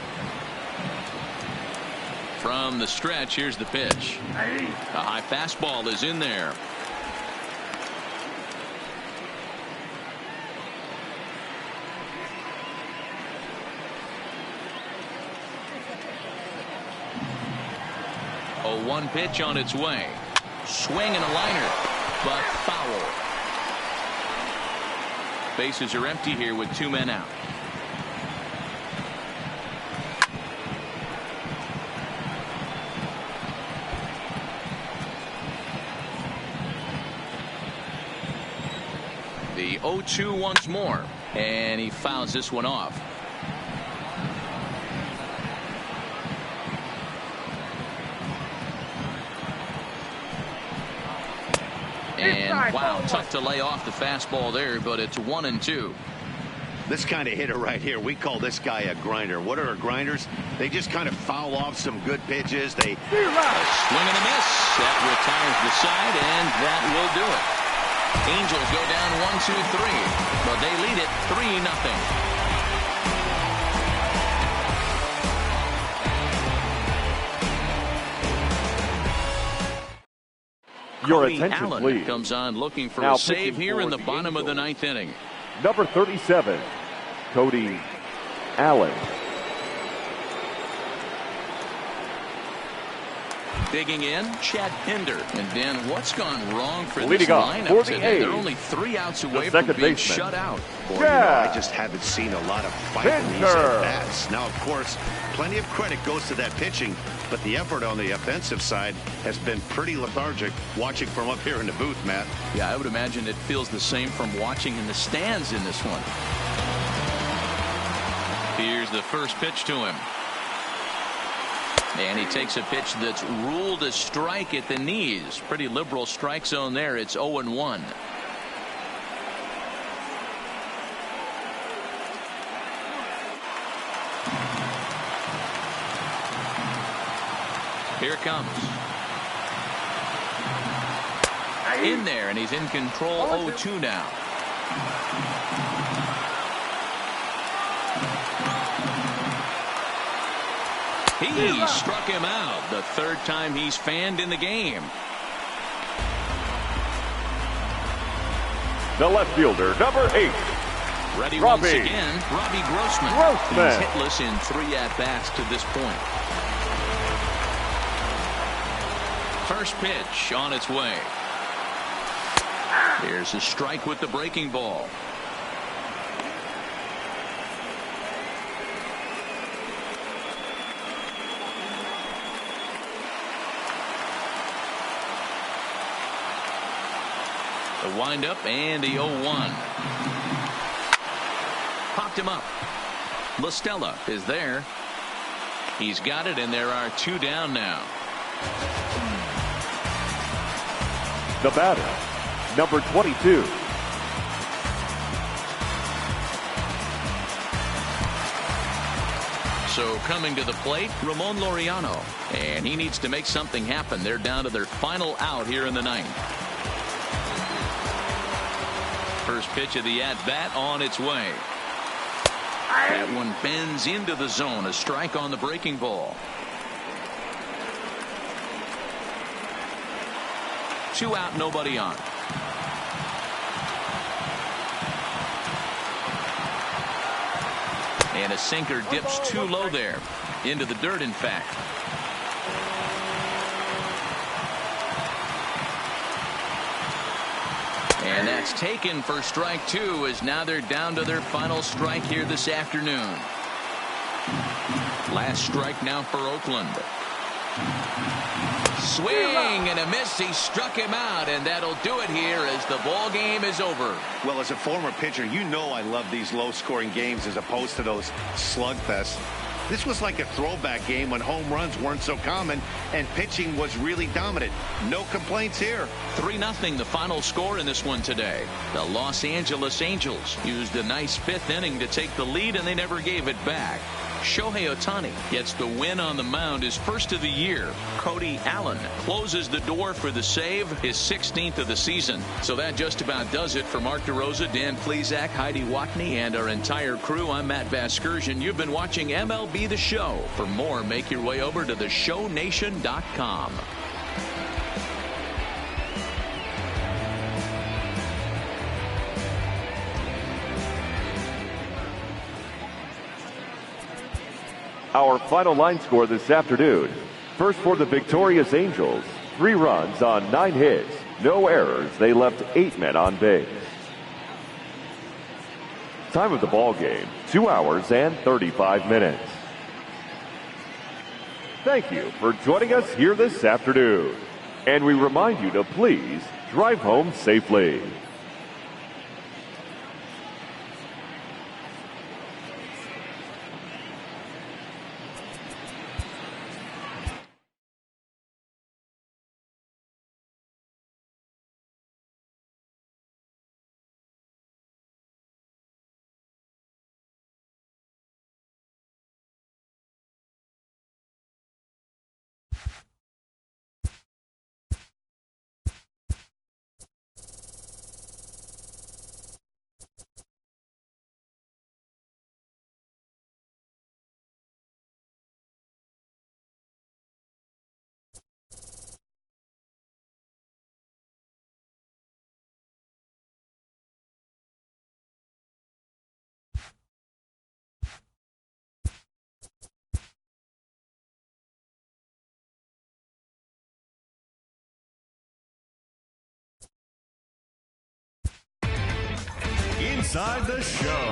From the stretch, here's the pitch. A high fastball is in there. A 1 pitch on its way. Swing and a liner, but foul. Bases are empty here with 2 men out. The 0-2 once more, and he fouls this one off. And wow, tough to lay off the fastball there, but it's 1-2. This kind of hitter right here, we call this guy a grinder. What are grinders? They just kind of foul off some good pitches. They a swing and a miss. That retires the side, and that will do it. Angels go down 1-2-3, but they lead it 3-0. Your Cody attention, Allen please. comes on looking for Now a save pitching here for in the the bottom of the Angels. 9th inning. Number 37, Cody Allen. Digging in, Chad Pinder. And then what's gone wrong for Leading this off lineup for the today? They're A's, only 3 outs the away from second being baseman. shut out. Boy, I just haven't seen a lot of fight in these at-bats. Now, of course, plenty of credit goes to that pitching, but the effort on the offensive side has been pretty lethargic watching from up here in the booth, Matt. Yeah, I would imagine it feels the same from watching in the stands in this one. Here's the first pitch to him. And he takes a pitch that's ruled a strike at the knees. Pretty liberal strike zone there. It's 0-1. Here it comes. In there, and he's in control. 0-2 now. He struck him out the 3rd time he's fanned in the game. the left fielder, number 8. Ready Robbie. once again, Robbie Grossman. Grossman. He's hitless in 3 at-bats to this point. First pitch on its way. Here's a strike with the breaking ball. The windup and the 0-1. Popped him up. La Stella is there. He's got it, and there are 2 down now. The batter, number 22. So coming to the plate, Ramon Laureano. And he needs to make something happen. They're down to their final out here in the 9th. First pitch of the at-bat on its way. That one bends into the zone. A strike on the breaking ball. 2 out, nobody on. And a sinker dips too low there. Into the dirt, in fact. And that's taken for strike 2, as now they're down to their final strike here this afternoon. Last strike now for Oakland. Swing and a miss. He struck him out, and that'll do it here as the ball game is over. Well, as a former pitcher, you know I love these low-scoring games as opposed to those slugfests. This was like a throwback game when home runs weren't so common and pitching was really dominant. No complaints here. 3-0 the final score in this one today. The Los Angeles Angels used a nice 5th inning to take the lead, and they never gave it back. Shohei Ohtani gets the win on the mound, his first of the year. Cody Allen closes the door for the save, his 16th of the season. So that just about does it for Mark DeRosa, Dan Plesac, Heidi Watney, and our entire crew. I'm Matt Vasgersian. You've been watching MLB The Show. For more, make your way over to theshownation.com. Our final line score this afternoon. First for the victorious Angels, 3 runs on 9 hits, no errors. They left 8 men on base. Time of the ball game, 2 hours and 35 minutes. Thank you for joining us here this afternoon. And we remind you to please drive home safely. Inside the show.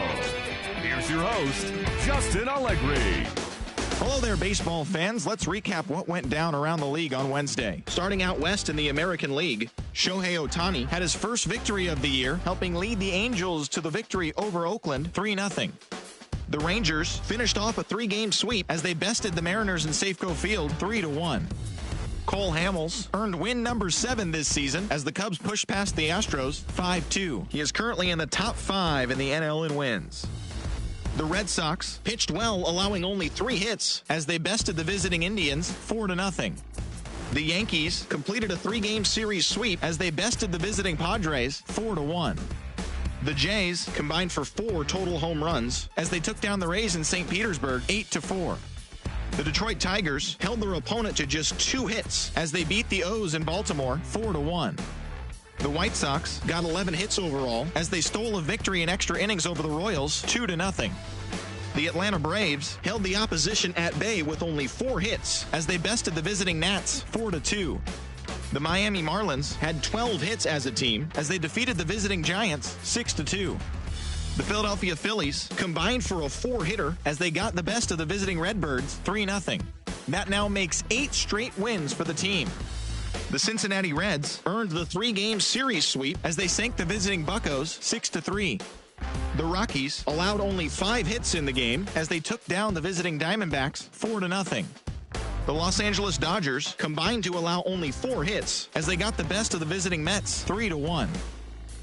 Here's your host, Justin Allegri. Hello there, baseball fans. Let's recap what went down around the league on Wednesday. Starting out west in the American League, Shohei Ohtani had his first victory of the year, helping lead the Angels to the victory over Oakland 3-0. The Rangers finished off a 3-game sweep as they bested the Mariners in Safeco Field 3-1. Cole Hamels earned win number 7 this season as the Cubs pushed past the Astros 5-2. He is currently in the top 5 in the NL in wins. The Red Sox pitched well, allowing only 3 hits as they bested the visiting Indians 4-0. The Yankees completed a 3-game series sweep as they bested the visiting Padres 4-1. The Jays combined for 4 total home runs as they took down the Rays in St. Petersburg 8-4. The Detroit Tigers held their opponent to just 2 hits as they beat the O's in Baltimore 4-1. The White Sox got 11 hits overall as they stole a victory in extra innings over the Royals 2-0. The Atlanta Braves held the opposition at bay with only 4 hits as they bested the visiting Nats 4-2. The Miami Marlins had 12 hits as a team as they defeated the visiting Giants 6-2. The Philadelphia Phillies combined for a 4-hitter as they got the best of the visiting Redbirds 3-0. That now makes 8 straight wins for the team. The Cincinnati Reds earned the 3-game series sweep as they sank the visiting Buccos 6-3. The Rockies allowed only 5 hits in the game as they took down the visiting Diamondbacks 4-0. The Los Angeles Dodgers combined to allow only 4 hits as they got the best of the visiting Mets 3-1.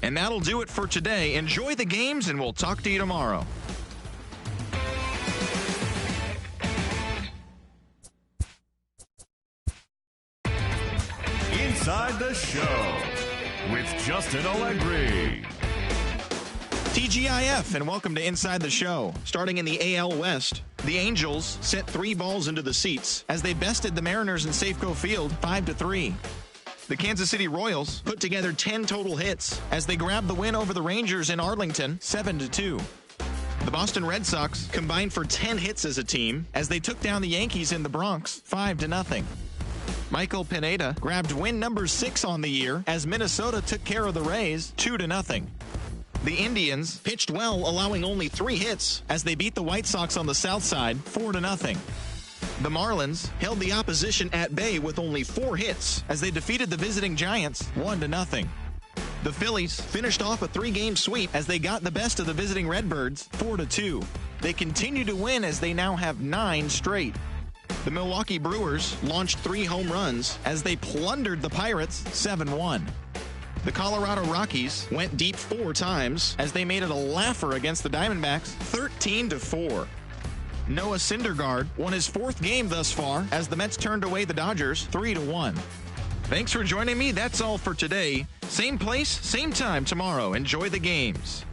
And that'll do it for today. Enjoy the games, and we'll talk to you tomorrow. Inside the Show with Justin Allegri. TGIF, and welcome to Inside the Show. Starting in the AL West, the Angels sent 3 balls into the seats as they bested the Mariners in Safeco Field 5-3. The Kansas City Royals put together 10 total hits as they grabbed the win over the Rangers in Arlington 7-2. The Boston Red Sox combined for 10 hits as a team as they took down the Yankees in the Bronx 5-0. Michael Pineda grabbed win number 6 on the year as Minnesota took care of the Rays 2-0. The Indians pitched well, allowing only 3 hits as they beat the White Sox on the south side 4-0. The Marlins held the opposition at bay with only 4 hits as they defeated the visiting Giants 1-0. The Phillies finished off a 3-game sweep as they got the best of the visiting Redbirds 4-2. They continue to win as they now have 9 straight. The Milwaukee Brewers launched 3 home runs as they plundered the Pirates 7-1. The Colorado Rockies went deep 4 times as they made it a laugher against the Diamondbacks 13-4. Noah Syndergaard won his 4th game thus far as the Mets turned away the Dodgers 3-1. Thanks for joining me. That's all for today. Same place, same time tomorrow. Enjoy the games.